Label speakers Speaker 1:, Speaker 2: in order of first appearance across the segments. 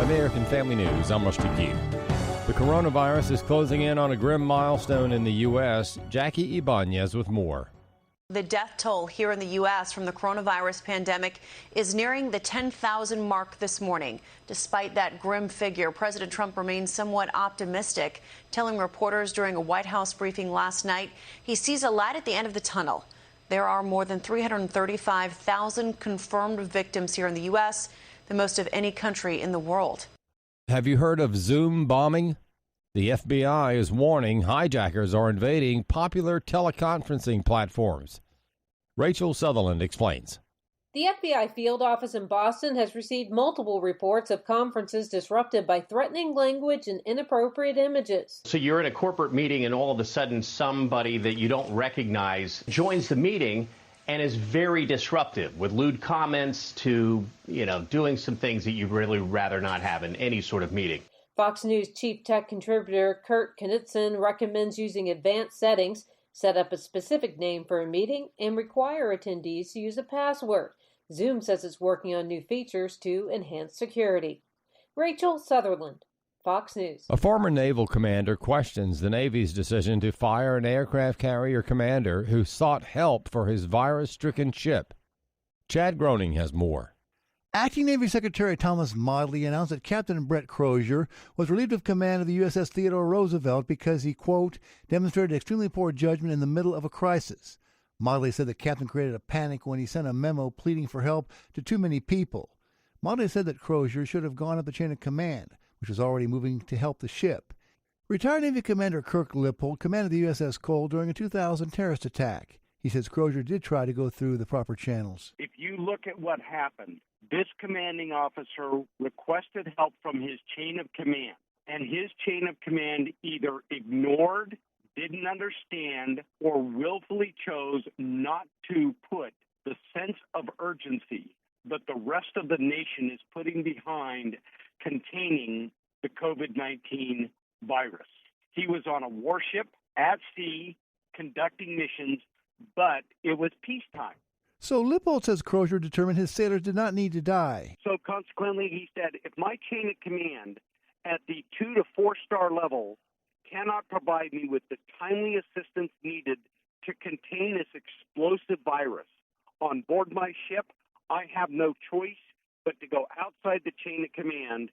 Speaker 1: American Family News, I'm Rusty Pugh. The coronavirus is closing in on a grim milestone in the U.S. Jackie Ibanez with more.
Speaker 2: The death toll here in the U.S. from the coronavirus pandemic is nearing the 10,000 mark this morning. Despite that grim figure, President Trump remains somewhat optimistic, telling reporters during a White House briefing last night he sees a light at the end of the tunnel. There are more than 335,000 confirmed victims here in the U.S., the most of any country in the world.
Speaker 1: Have you heard of Zoom bombing? The FBI is warning hijackers are invading popular teleconferencing platforms. Rachel Sutherland explains.
Speaker 3: The FBI field office in Boston has received multiple reports of conferences disrupted by threatening language and inappropriate images.
Speaker 4: So you're in a corporate meeting and all of a sudden somebody that you don't recognize joins the meeting and is very disruptive with lewd comments to, doing some things that you'd really rather not have in any sort of meeting.
Speaker 3: Fox News chief tech contributor Kurt Knudsen recommends using advanced settings, set up a specific name for a meeting, and require attendees to use a password. Zoom says it's working on new features to enhance security. Rachel Sutherland, Fox News.
Speaker 1: A former naval commander questions the Navy's decision to fire an aircraft carrier commander who sought help for his virus-stricken ship. Chad Groening has more.
Speaker 5: Acting Navy Secretary Thomas Modly announced that Captain Brett Crozier was relieved of command of the USS Theodore Roosevelt because he, quote, demonstrated extremely poor judgment in the middle of a crisis. Modly said the captain created a panic when he sent a memo pleading for help to too many people. Modly said that Crozier should have gone up the chain of command, which was already moving to help the ship. Retired Navy Commander Kirk Lippold commanded the USS Cole during a 2000 terrorist attack. He says Crozier did try to go through the proper channels.
Speaker 6: If you look at what happened, this commanding officer requested help from his chain of command, and his chain of command either ignored, didn't understand, or willfully chose not to put the sense of urgency that the rest of the nation is putting behind containing the COVID-19 virus. He was on a warship at sea conducting missions, but it was peacetime.
Speaker 5: So Lippold says Crozier determined his sailors did not need to die.
Speaker 6: So consequently, he said, if my chain of command at the 2 to 4 star level cannot provide me with the timely assistance needed to contain this explosive virus on board my ship, I have no choice but to go outside the chain of command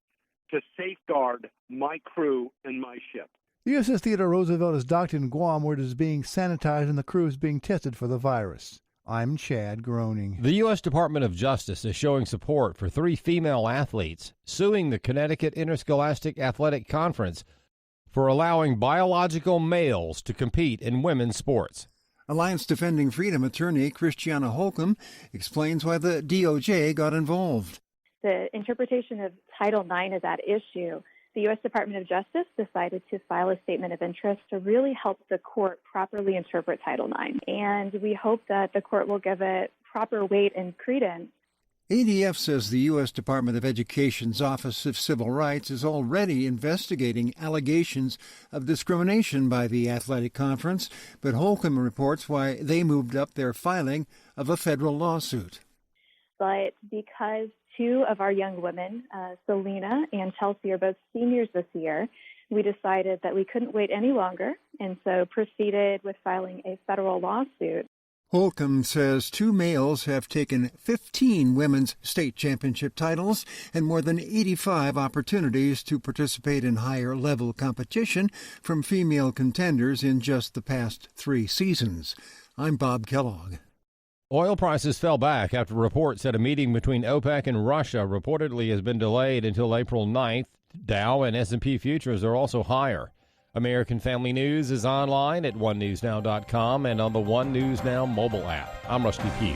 Speaker 6: to safeguard my crew and my ship.
Speaker 5: The USS Theodore Roosevelt is docked in Guam, where it is being sanitized and the crew is being tested for the virus. I'm Chad Groening.
Speaker 1: The U.S. Department of Justice is showing support for 3 female athletes suing the Connecticut Interscholastic Athletic Conference for allowing biological males to compete in women's sports.
Speaker 7: Alliance Defending Freedom attorney Christiana Holcomb explains why the DOJ got involved.
Speaker 8: The interpretation of Title IX is at issue. The U.S. Department of Justice decided to file a statement of interest to really help the court properly interpret Title IX. And we hope that the court will give it proper weight and credence.
Speaker 7: ADF says the U.S. Department of Education's Office of Civil Rights is already investigating allegations of discrimination by the athletic conference, but Holcomb reports why they moved up their filing of a federal lawsuit.
Speaker 8: But because 2 of our young women, Selena and Chelsea, are both seniors this year, we decided that we couldn't wait any longer, and so proceeded with filing a federal lawsuit.
Speaker 7: Holcomb says 2 males have taken 15 women's state championship titles and more than 85 opportunities to participate in higher-level competition from female contenders in just the past 3 seasons. I'm Bob Kellogg.
Speaker 1: Oil prices fell back after reports said a meeting between OPEC and Russia reportedly has been delayed until April 9th. Dow and S&P futures are also higher. American Family News is online at onenewsnow.com and on the One News Now mobile app. I'm Rusty Pugh.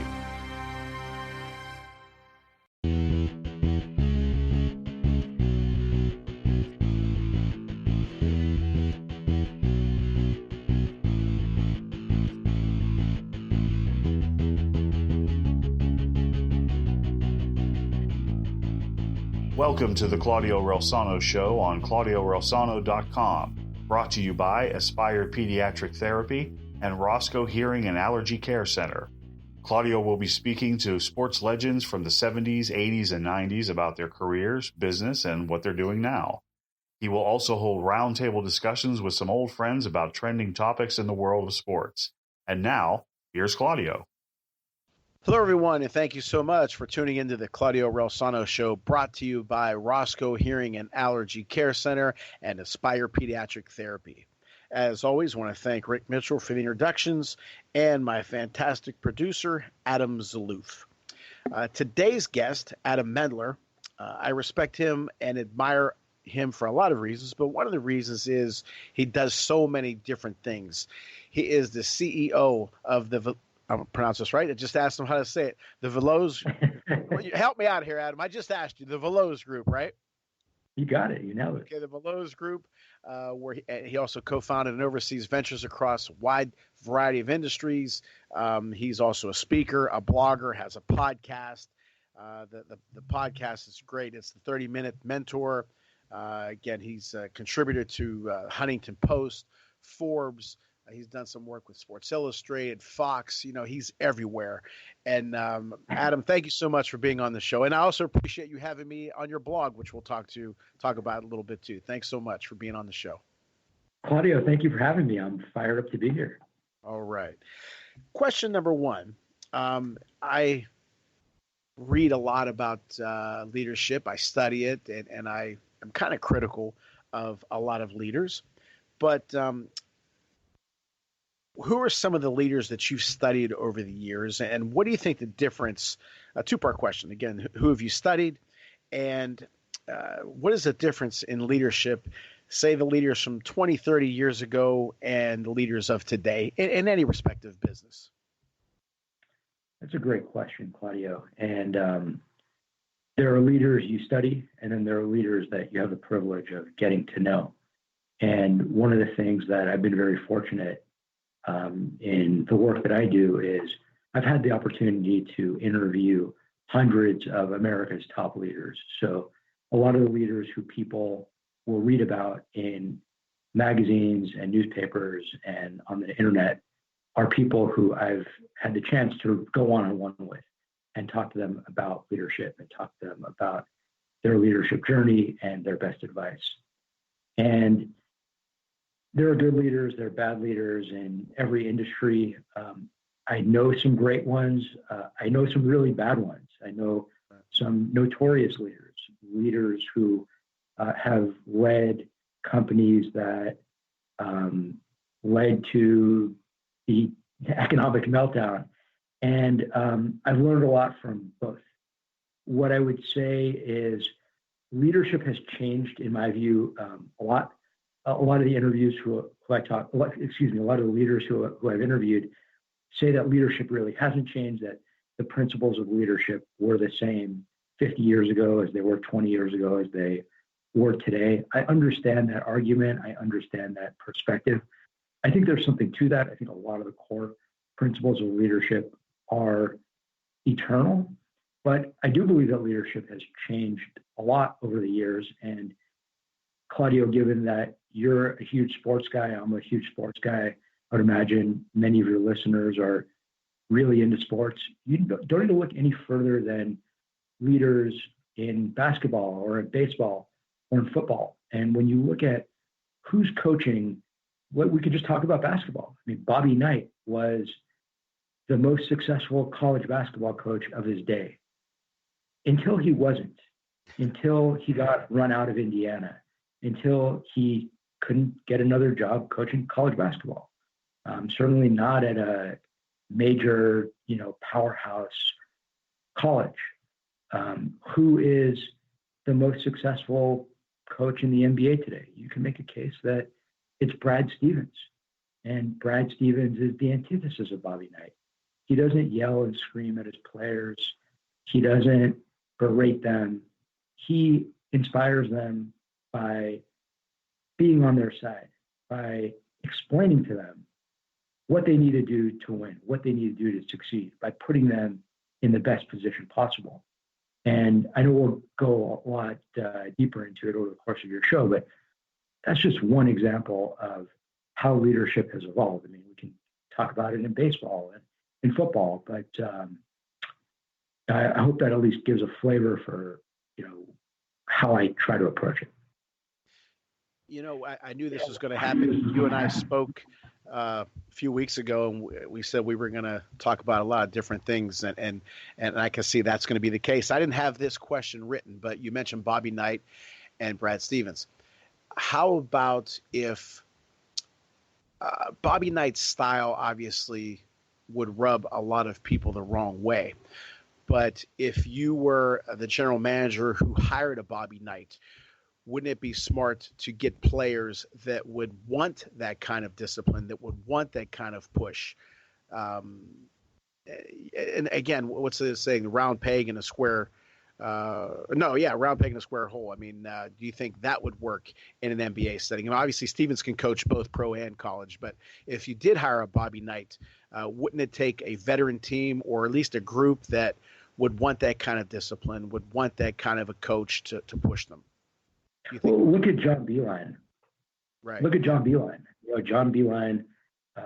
Speaker 9: Welcome to the Claudio Reilsono Show on ClaudioReilsono.com. Brought to you by Aspire Pediatric Therapy and Roscoe Hearing and Allergy Care Center. Claudio will be speaking to sports legends from the 70s, 80s, and 90s about their careers, business, and what they're doing now. He will also hold roundtable discussions with some old friends about trending topics in the world of sports. And now, here's Claudio.
Speaker 10: Hello, everyone, and thank you so much for tuning into the Claudio Reilsono Show, brought to you by Roscoe Hearing and Allergy Care Center and Aspire Pediatric Therapy. As always, I want to thank Rick Mitchell for the introductions and my fantastic producer, Adam Zaloof. Today's guest, Adam Mendler, I respect him and admire him for a lot of reasons, but one of the reasons is he does so many different things. He is the CEO of the, I'm going to pronounce this right, I just asked him how to say it, the Veloz, help me out here, Adam, I just asked you, the Veloz Group, right?
Speaker 11: You got it. You nailed it.
Speaker 10: Okay, the Veloz Group, where he also co-founded and oversees ventures across a wide variety of industries. He's also a speaker, a blogger, has a podcast. The podcast is great. It's the 30-Minute Mentor. Again, he's a contributor to Huntington Post, Forbes. He's done some work with Sports Illustrated, Fox. You know, he's everywhere. And Adam, thank you so much for being on the show. And I also appreciate you having me on your blog, which we'll talk about a little bit too. Thanks so much for being on the show.
Speaker 11: Claudio, thank you for having me. I'm fired up to be here.
Speaker 10: All right. Question number one. I read a lot about leadership. I study it, and I am kind of critical of a lot of leaders. But who are some of the leaders that you've studied over the years, and what do you think the difference, a two-part question, again, who have you studied, and what is the difference in leadership, say the leaders from 20, 30 years ago and the leaders of today in any respective business?
Speaker 11: That's a great question, Claudio. And there are leaders you study, and then there are leaders that you have the privilege of getting to know. And one of the things that I've been very fortunate in the work that I do is I've had the opportunity to interview hundreds of America's top leaders. So a lot of the leaders who people will read about in magazines and newspapers and on the internet are people who I've had the chance to go one-on-one with and talk to them about leadership and talk to them about their leadership journey and their best advice. And there are good leaders, there are bad leaders in every industry. I know some great ones. I know some really bad ones. I know some notorious leaders who have led companies that led to the economic meltdown. And I've learned a lot from both. What I would say is leadership has changed, in my view, a lot. A lot of the interviews a lot of the leaders who I've interviewed say that leadership really hasn't changed, that the principles of leadership were the same 50 years ago as they were 20 years ago as they were today. I understand that argument. I understand that perspective. I think there's something to that. I think a lot of the core principles of leadership are eternal, but I do believe that leadership has changed a lot over the years. And Claudio, given that you're a huge sports guy, I'm a huge sports guy, I would imagine many of your listeners are really into sports. You don't need to look any further than leaders in basketball or in baseball or in football. And when you look at who's coaching, we could just talk about basketball. I mean, Bobby Knight was the most successful college basketball coach of his day until he wasn't, until he got run out of Indiana, until he couldn't get another job coaching college basketball. Certainly not at a major, powerhouse college. Who is the most successful coach in the NBA today? You can make a case that it's Brad Stevens. And Brad Stevens is the antithesis of Bobby Knight. He doesn't yell and scream at his players. He doesn't berate them. He inspires them by being on their side, by explaining to them what they need to do to win, what they need to do to succeed, by putting them in the best position possible. And I know we'll go a lot deeper into it over the course of your show, but that's just one example of how leadership has evolved. I mean, we can talk about it in baseball and in football, but I hope that at least gives a flavor for, how I try to approach it.
Speaker 10: I knew this was going to happen. You and I spoke a few weeks ago, and we said we were going to talk about a lot of different things, and I can see that's going to be the case. I didn't have this question written, but you mentioned Bobby Knight and Brad Stevens. How about if Bobby Knight's style obviously would rub a lot of people the wrong way, but if you were the general manager who hired a Bobby Knight, wouldn't it be smart to get players that would want that kind of discipline, that would want that kind of push? And again, what's the saying? Round peg in a square. Round peg in a square hole. I mean, do you think that would work in an NBA setting? And obviously, Stevens can coach both pro and college, but if you did hire a Bobby Knight, wouldn't it take a veteran team or at least a group that would want that kind of discipline, would want that kind of a coach to push them?
Speaker 11: Well, look at John Beilein.
Speaker 10: Right.
Speaker 11: Look at John Beilein. John Beilein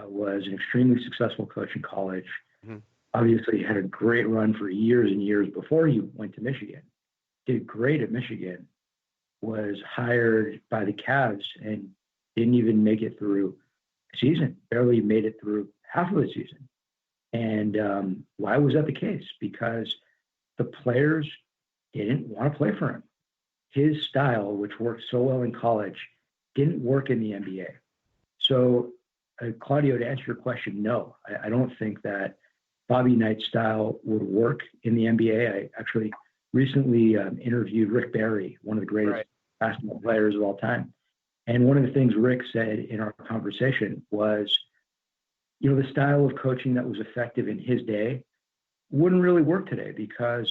Speaker 11: was an extremely successful coach in college. Mm-hmm. Obviously, had a great run for years and years before he went to Michigan. Did great at Michigan. Was hired by the Cavs and didn't even make it through the season. Barely made it through half of the season. And why was that the case? Because the players didn't want to play for him. His style, which worked so well in college, didn't work in the NBA. So, Claudio, to answer your question, no, I don't think that Bobby Knight's style would work in the NBA. I actually recently interviewed Rick Barry, one of the greatest basketball players of all time. And one of the things Rick said in our conversation was, the style of coaching that was effective in his day wouldn't really work today because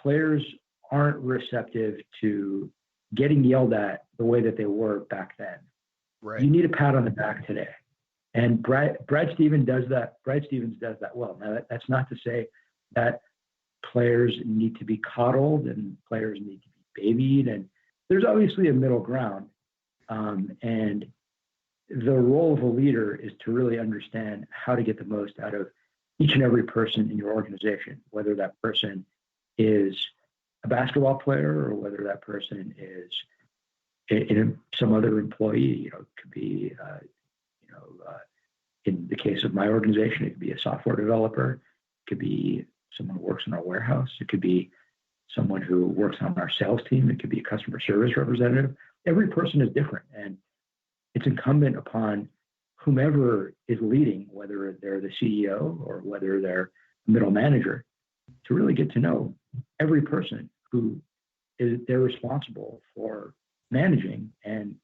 Speaker 11: players aren't receptive to getting yelled at the way that they were back then.
Speaker 10: Right.
Speaker 11: You need a pat on the back today. And Brad Stevens does that. Brad Stevens does that well. Now, that's not to say that players need to be coddled and players need to be babied. And there's obviously a middle ground. And the role of a leader is to really understand how to get the most out of each and every person in your organization, whether that person is a basketball player or whether that person is some other employee. It could be, in the case of my organization, it could be a software developer. It could be someone who works in our warehouse. It could be someone who works on our sales team. It could be a customer service representative. Every person is different. And it's incumbent upon whomever is leading, whether they're the CEO or whether they're the middle manager, to really get to know every person who they're responsible for managing and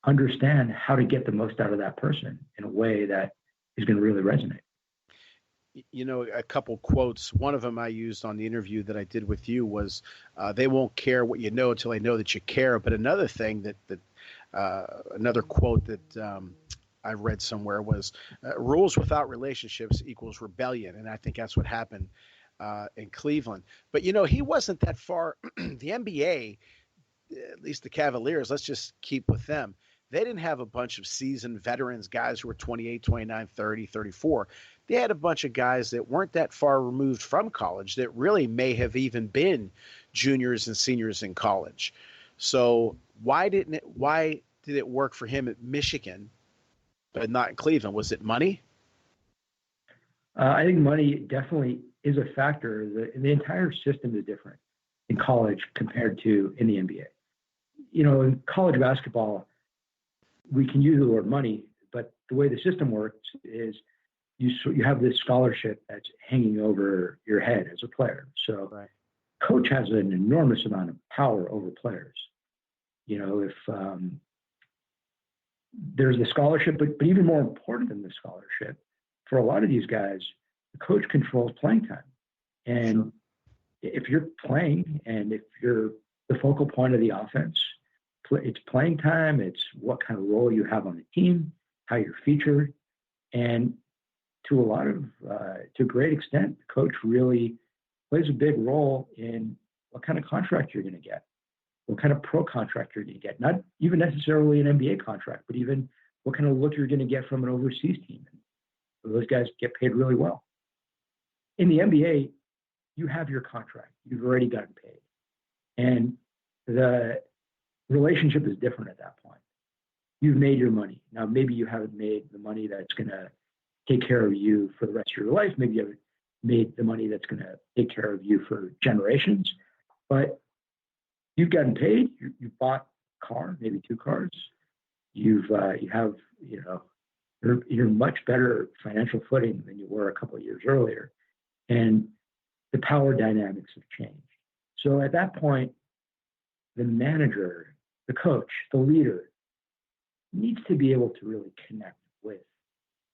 Speaker 11: understand how to get the most out of that person in a way that is going to really resonate.
Speaker 10: A couple quotes. One of them I used on the interview that I did with you was, they won't care what you know until they know that you care. But another thing another quote that I read somewhere was, rules without relationships equals rebellion. And I think that's what happened in Cleveland. But, he wasn't that far. The NBA, at least the Cavaliers, let's just keep with them. They didn't have a bunch of seasoned veterans, guys who were 28, 29, 30, 34. They had a bunch of guys that weren't that far removed from college that really may have even been juniors and seniors in college. So why did it work for him at Michigan, but not in Cleveland? Was it money?
Speaker 11: I think money definitely is a factor. The entire system is different in college compared to in the NBA. In college basketball, we can use the word money, but the way the system works is you have this scholarship that's hanging over your head as a player. So coach has an enormous amount of power over players. If there's the scholarship, but even more important than the scholarship, for a lot of these guys, the coach controls playing time. And if you're playing and if you're the focal point of the offense, it's playing time, it's what kind of role you have on the team, how you're featured. And to a great extent, the coach really plays a big role in what kind of contract you're going to get, what kind of pro contract you're going to get, not even necessarily an NBA contract, but even what kind of look you're going to get from an overseas team. And those guys get paid really well. In the NBA, you have your contract. You've already gotten paid. And the relationship is different at that point. You've made your money. Now, maybe you haven't made the money that's going to take care of you for the rest of your life. Maybe you haven't made the money that's going to take care of you for generations. But you've gotten paid. You bought a car, maybe 2 cars. You have, you're much better financial footing than you were a couple of years earlier. And the power dynamics have changed. So at that point, the manager, the coach, the leader needs to be able to really connect with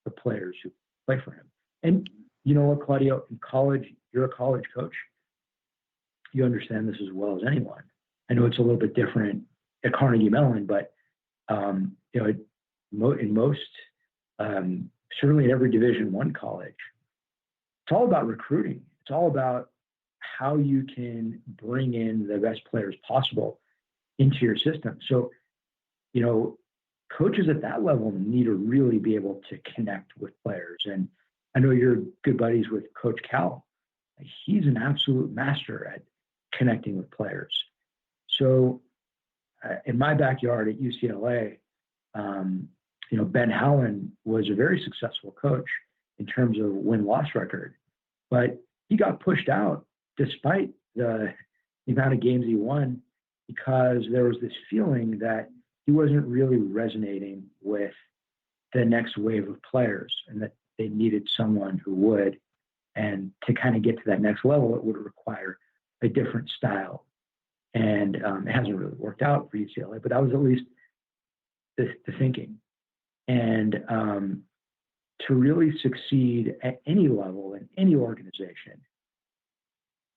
Speaker 11: the players who play for him. And you know what, Claudio, in college, you're a college coach. You understand this as well as anyone. I know it's a little bit different at Carnegie Mellon, but in most, certainly in every Division I college, it's all about recruiting. It's all about how you can bring in the best players possible into your system. So, coaches at that level need to really be able to connect with players. And I know you're good buddies with Coach Cal. He's an absolute master at connecting with players. So in my backyard at UCLA, Ben Howland was a very successful coach in terms of win-loss record, but he got pushed out despite the amount of games he won because there was this feeling that he wasn't really resonating with the next wave of players and that they needed someone who would. And to kind of get to that next level, it would require a different style. And it hasn't really worked out for UCLA, but that was at least the thinking. And to really succeed at any level in any organization,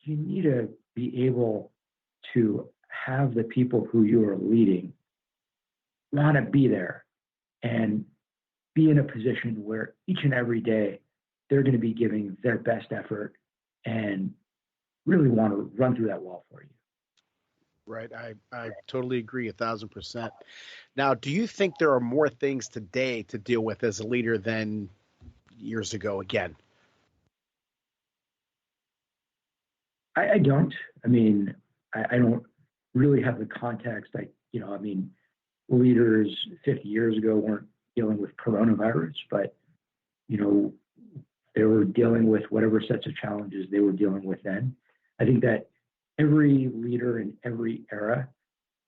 Speaker 11: you need to be able to have the people who you are leading want to be there and be in a position where each and every day they're going to be giving their best effort and really want to run through that wall for you.
Speaker 10: Right. I totally agree 1,000%. Now, do you think there are more things today to deal with as a leader than years ago again?
Speaker 11: I don't. I mean, I don't really have the context. Leaders 50 years ago weren't dealing with coronavirus, but, they were dealing with whatever sets of challenges they were dealing with then. I think that every leader in every era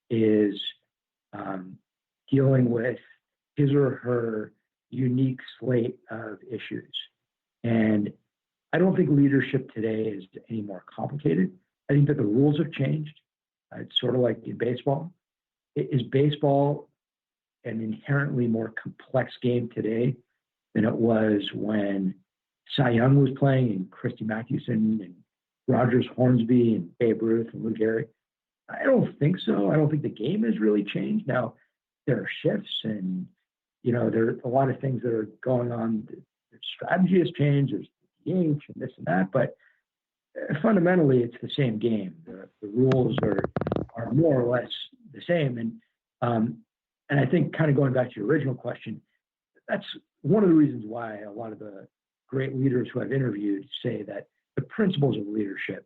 Speaker 11: is dealing with his or her unique slate of issues. And I don't think leadership today is any more complicated. I think that the rules have changed. It's sort of like in baseball. Is baseball an inherently more complex game today than it was when Cy Young was playing and Christy Mathewson and Rogers Hornsby and Babe Ruth and Lou Gehrig? I don't think so. I don't think the game has really changed. Now, there are shifts and, there are a lot of things that are going on. The strategy has changed. There's DH and this and that, but fundamentally it's the same game. The rules are more or less the same. And I think kind of going back to your original question, that's one of the reasons why a lot of the great leaders who I've interviewed say that the principles of leadership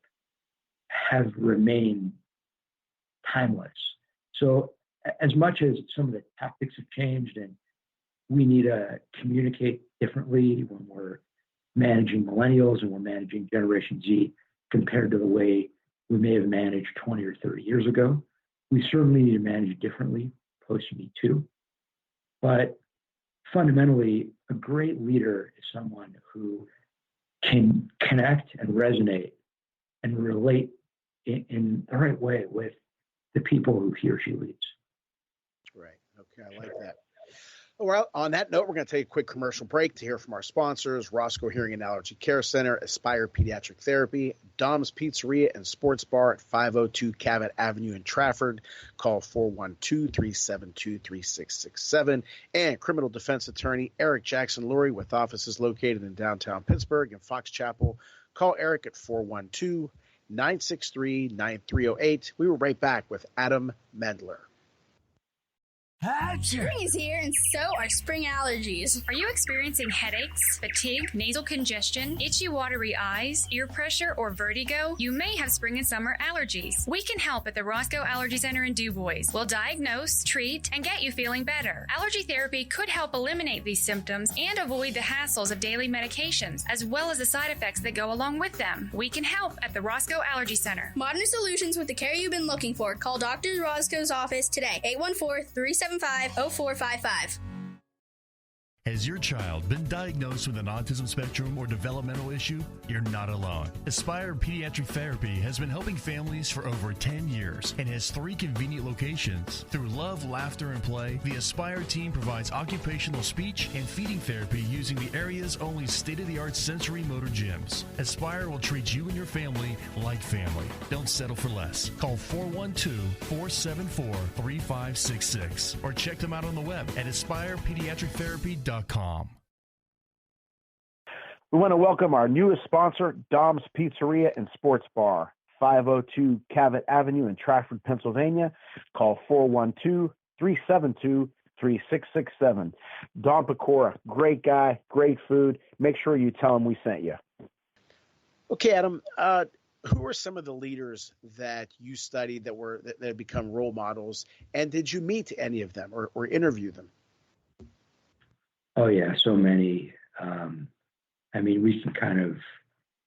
Speaker 11: have remained timeless. So as much as some of the tactics have changed and we need to communicate differently when we're managing millennials and we're managing Generation Z compared to the way we may have managed 20 or 30 years ago, we certainly need to manage differently post-Me Too. But fundamentally, a great leader is someone who can connect and resonate and relate in the right way with the people who he or she leads.
Speaker 10: Right. Okay, I like that. Well, on that note, we're going to take a quick commercial break to hear from our sponsors, Roscoe Hearing and Allergy Care Center, Aspire Pediatric Therapy, Dom's Pizzeria and Sports Bar at 502 Cabot Avenue in Trafford. Call 412-372-3667. And criminal defense attorney Eric Jackson Lurie with offices located in downtown Pittsburgh and Fox Chapel. Call Eric at 412-963-9308. We will be right back with Adam Mendler.
Speaker 12: Spring is here, and so are spring allergies.
Speaker 13: Are you experiencing headaches, fatigue, nasal congestion, itchy, watery eyes, ear pressure, or vertigo? You may have spring and summer allergies. We can help at the Roscoe Allergy Center in DuBois. We'll diagnose, treat, and get you feeling better. Allergy therapy could help eliminate these symptoms and avoid the hassles of daily medications, as well as the side effects that go along with them. We can help at the Roscoe Allergy Center.
Speaker 12: Modern solutions with the care you've been looking for. Call Dr. Roscoe's office today. 814-375-0455.
Speaker 14: Has your child been diagnosed with an autism spectrum or developmental issue? You're not alone. Aspire Pediatric Therapy has been helping families for over 10 years and has 3 convenient locations. Through love, laughter, and play, the Aspire team provides occupational speech and feeding therapy using the area's only state-of-the-art sensory motor gyms. Aspire will treat you and your family like family. Don't settle for less. Call 412-474-3566 or check them out on the web at aspirepediatrictherapy.com.
Speaker 15: We want to welcome our newest sponsor, Dom's Pizzeria and Sports Bar, 502 Cavett Avenue in Trafford, Pennsylvania. Call 412-372-3667. Don Pecora, great guy, great food. Make sure you tell him we sent you.
Speaker 10: Okay, Adam, who are some of the leaders that you studied that have become role models, and did you meet any of them or interview them?
Speaker 11: Oh, yeah, so many. I mean, we can kind of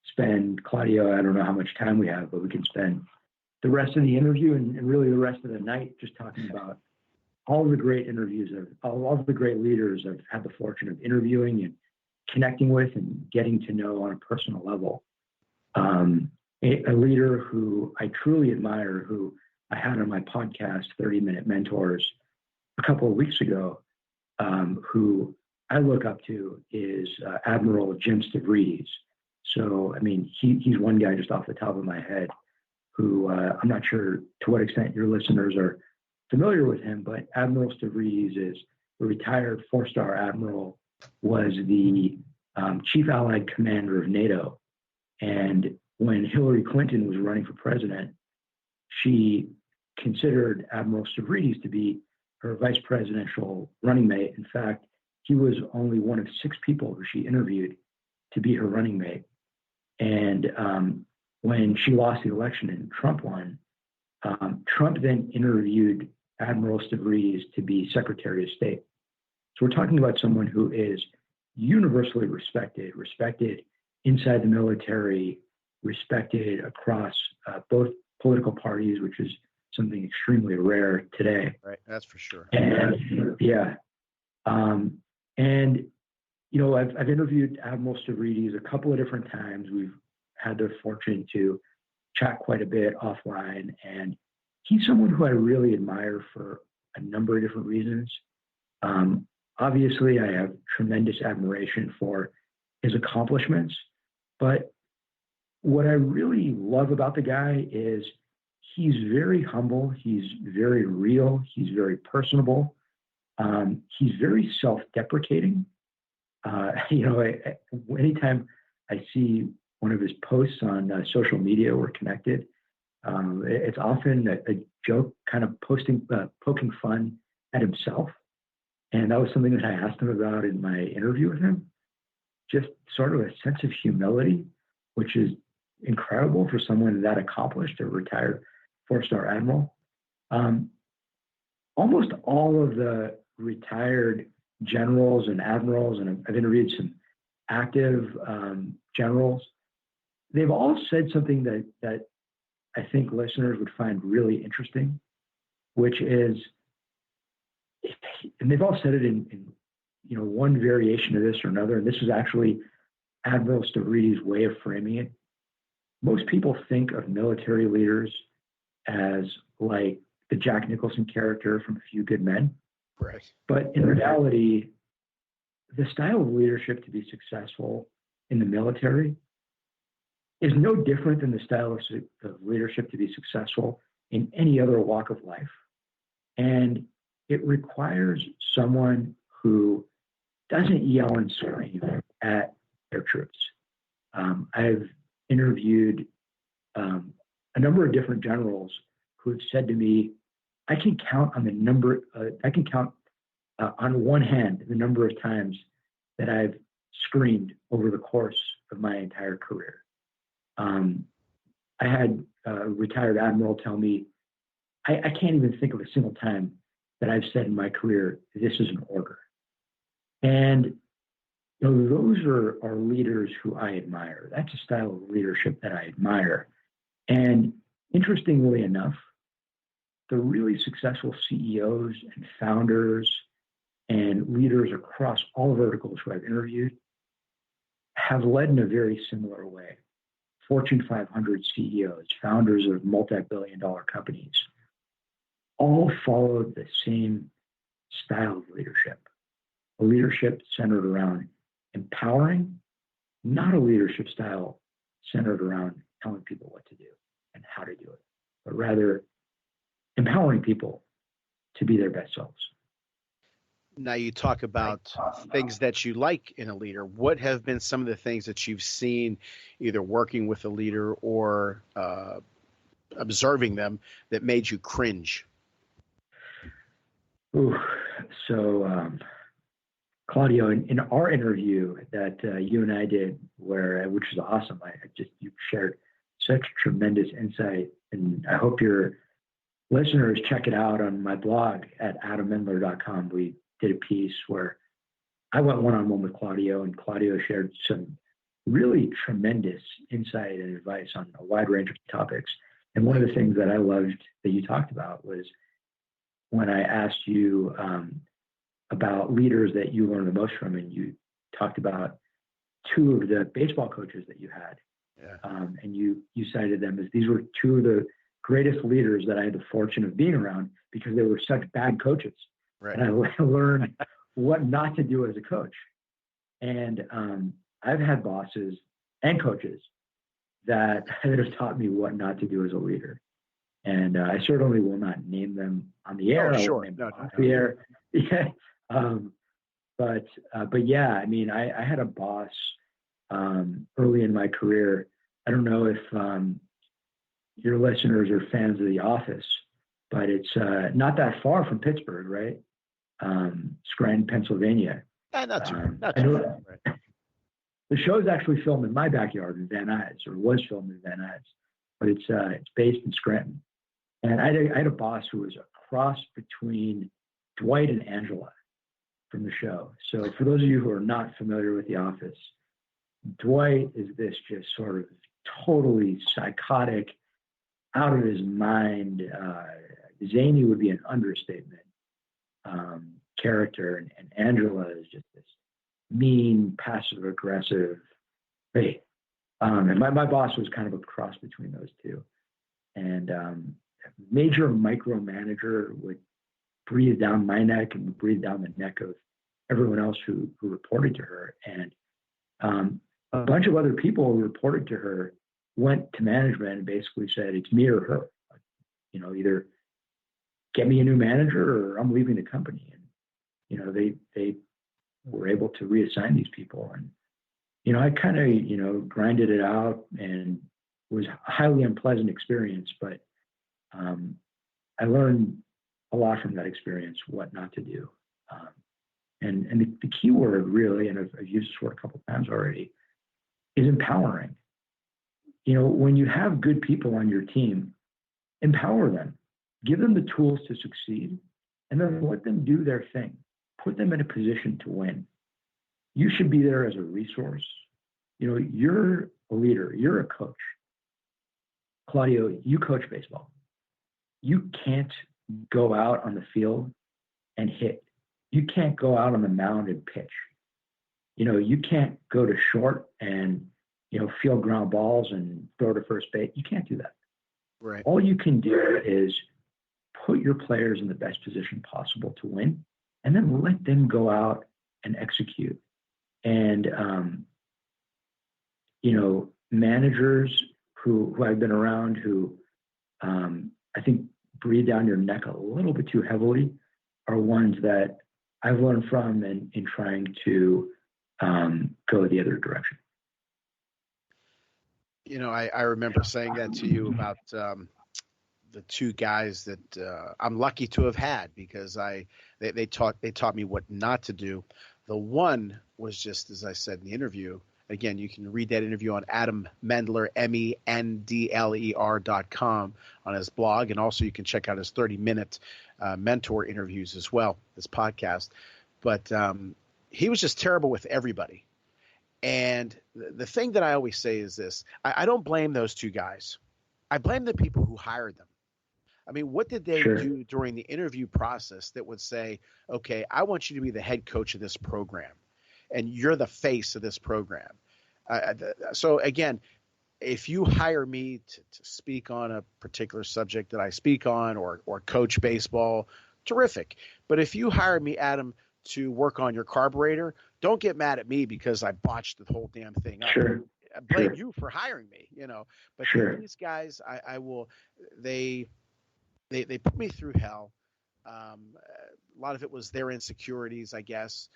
Speaker 11: spend, Claudio, I don't know how much time we have, but we can spend the rest of the interview and really the rest of the night just talking about all the great interviews of all the great leaders I've had the fortune of interviewing and connecting with and getting to know on a personal level. A leader who I truly admire, who I had on my podcast, 30-Minute Mentors, a couple of weeks ago, who I look up to is Admiral Jim Stavridis. So, I mean, he's one guy just off the top of my head who I'm not sure to what extent your listeners are familiar with him, but Admiral Stavridis is a retired 4-star admiral, was the chief allied commander of NATO. And when Hillary Clinton was running for president, she considered Admiral Stavridis to be her vice presidential running mate. In fact, he was only one of 6 people who she interviewed to be her running mate. And when she lost the election and Trump won, Trump then interviewed Admiral Stavridis to be Secretary of State. So we're talking about someone who is universally respected inside the military, respected across both political parties, which is something extremely rare today.
Speaker 10: Right, that's for sure.
Speaker 11: And yeah. And, you know, I've interviewed Admiral Stavridis a couple of different times. We've had the fortune to chat quite a bit offline, and he's someone who I really admire for a number of different reasons. Obviously, I have tremendous admiration for his accomplishments, but what I really love about the guy is he's very humble, he's very real, he's very personable. He's very self-deprecating. Anytime I see one of his posts on social media, we're connected. It's often a joke, kind of poking fun at himself. And that was something that I asked him about in my interview with him. Just sort of a sense of humility, which is incredible for someone that accomplished, a retired 4-star admiral. Almost all of the retired generals and admirals, and I've interviewed some active generals, they've all said something that I think listeners would find really interesting, which is, and they've all said it in one variation of this or another, and this is actually Admiral Stavridis' way of framing it. Most people think of military leaders as like the Jack Nicholson character from A Few Good Men.
Speaker 10: Right.
Speaker 11: But in reality, the style of leadership to be successful in the military is no different than the style of leadership to be successful in any other walk of life. And it requires someone who doesn't yell and scream at their troops. I've interviewed a number of different generals who have said to me, I can count on the number. I can count on one hand the number of times that I've screamed over the course of my entire career. I had a retired admiral tell me, I can't even think of a single time that I've said in my career, this is an order. And those are leaders who I admire. That's a style of leadership that I admire. And interestingly enough, the really successful CEOs and founders and leaders across all verticals who I've interviewed have led in a very similar way. Fortune 500 CEOs, founders of multi-billion-dollar companies, all followed the same style of leadership, a leadership centered around empowering, not a leadership style centered around telling people what to do and how to do it, but rather empowering people to be their best selves.
Speaker 10: Now you talk about things that you like in a leader. What have been some of the things that you've seen either working with a leader or observing them that made you cringe?
Speaker 11: So, Claudio, in our interview that you and I did, which was awesome, you shared such tremendous insight, and I hope your listeners check it out on my blog at adammendler.com. We did a piece where I went one-on-one with Claudio, and Claudio shared some really tremendous insight and advice on a wide range of topics. And one of the things that I loved that you talked about was when I asked you about leaders that you learned the most from, and you talked about two of the baseball coaches that you had. Yeah. And you cited them as these were two of the greatest leaders that I had the fortune of being around because they were such bad coaches. Right. And I learned what not to do as a coach. And I've had bosses and coaches that have taught me what not to do as a leader. And I certainly will not name them on the air.
Speaker 10: Oh, sure.
Speaker 11: The air. Yeah. But yeah, I mean, I had a boss early in my career. I don't know if your listeners are fans of The Office, but it's not that far from Pittsburgh, right? Scranton, Pennsylvania.
Speaker 10: Not too far. Right.
Speaker 11: The show is actually filmed in my backyard in Van Nuys, or was filmed in Van Nuys, but it's based in Scranton. And I had a boss who was a cross between Dwight and Angela from the show. So for those of you who are not familiar with The Office, Dwight is this just sort of totally psychotic, out of his mind, zany would be an understatement, character, and Angela is just this mean, passive-aggressive. Hey, and my boss was kind of a cross between those two, and major micromanager would breathe down my neck and breathe down the neck of everyone else who reported to her, and a bunch of other people who reported to her went to management and basically said, it's me or her. Either get me a new manager or I'm leaving the company. And, they were able to reassign these people. And, I kind of, grinded it out, and it was a highly unpleasant experience, but I learned a lot from that experience, what not to do. And the key word really, and I've used this word a couple of times already, is empowering. When you have good people on your team, empower them, give them the tools to succeed, and then let them do their thing. Put them in a position to win. You should be there as a resource. You're a leader, you're a coach. Claudio, you coach baseball. You can't go out on the field and hit. You can't go out on the mound and pitch. You can't go to short and field ground balls and throw to first base. You can't do that.
Speaker 10: Right.
Speaker 11: All you can do is put your players in the best position possible to win, and then let them go out and execute. And, managers who I've been around who I think breathe down your neck a little bit too heavily are ones that I've learned from in trying to go the other direction.
Speaker 10: I remember saying that to you about the two guys that I'm lucky to have had, because they taught me what not to do. The one was just, as I said in the interview. Again, you can read that interview on Adam Mendler, MENDLER.com, on his blog, and also you can check out his 30-minute mentor interviews as well, his podcast. But he was just terrible with everybody. And the thing that I always say is this: I don't blame those two guys. I blame the people who hired them. I mean, what did they do during the interview process that would say, okay, I want you to be the head coach of this program, and you're the face of this program? So again, if you hire me to speak on a particular subject that I speak on, or coach baseball, terrific. But if you hire me, Adam, to work on your carburetor, don't get mad at me because I botched the whole damn thing up.
Speaker 11: Sure.
Speaker 10: I blame you for hiring me, But these guys, I will. They put me through hell. A lot of it was their insecurities, I guess.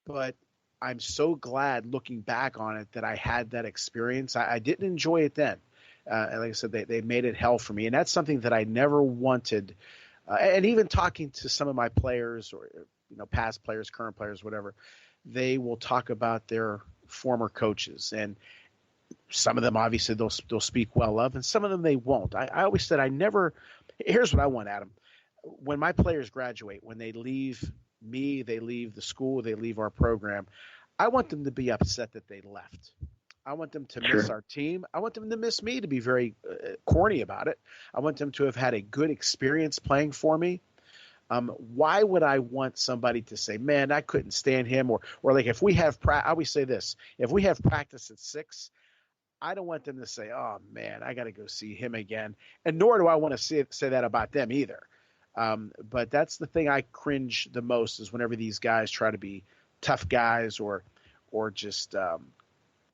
Speaker 10: But I'm so glad, looking back on it, that I had that experience. I didn't enjoy it then. And like I said, they made it hell for me. And that's something that I never wanted. And even talking to some of my players, or past players, current players, whatever, they will talk about their former coaches. And some of them, obviously, they'll speak well of, and some of them they won't. I always said here's what I want, Adam. When my players graduate, when they leave me, they leave the school, they leave our program, I want them to be upset that they left. I want them to miss our team. I want them to miss me, to be very corny about it. I want them to have had a good experience playing for me. Why would I want somebody to say, man, I couldn't stand him? Or like, if we have I always say this, if we have practice at 6, I don't want them to say, oh, man, I got to go see him again. And nor do I want to say that about them either. But that's the thing I cringe the most, is whenever these guys try to be tough guys or just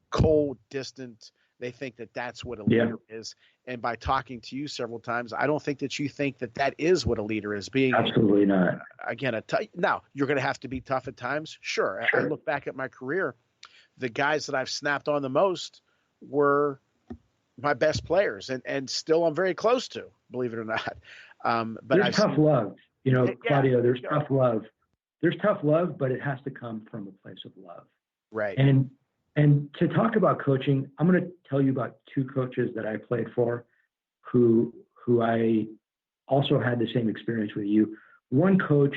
Speaker 10: cold, distant. They think that that's what a leader is. And by talking to you several times, I don't think that you think that that is what a leader is. Being
Speaker 11: absolutely not.
Speaker 10: Again, now you're going to have to be tough at times. Sure. I look back at my career. The guys that I've snapped on the most were my best players, and still I'm very close to, believe it or not. But
Speaker 11: there's tough love, Claudio. There's tough love. There's tough love, but it has to come from a place of love.
Speaker 10: Right.
Speaker 11: And to talk about coaching, I'm going to tell you about 2 coaches that I played for, who I also had the same experience with you. One coach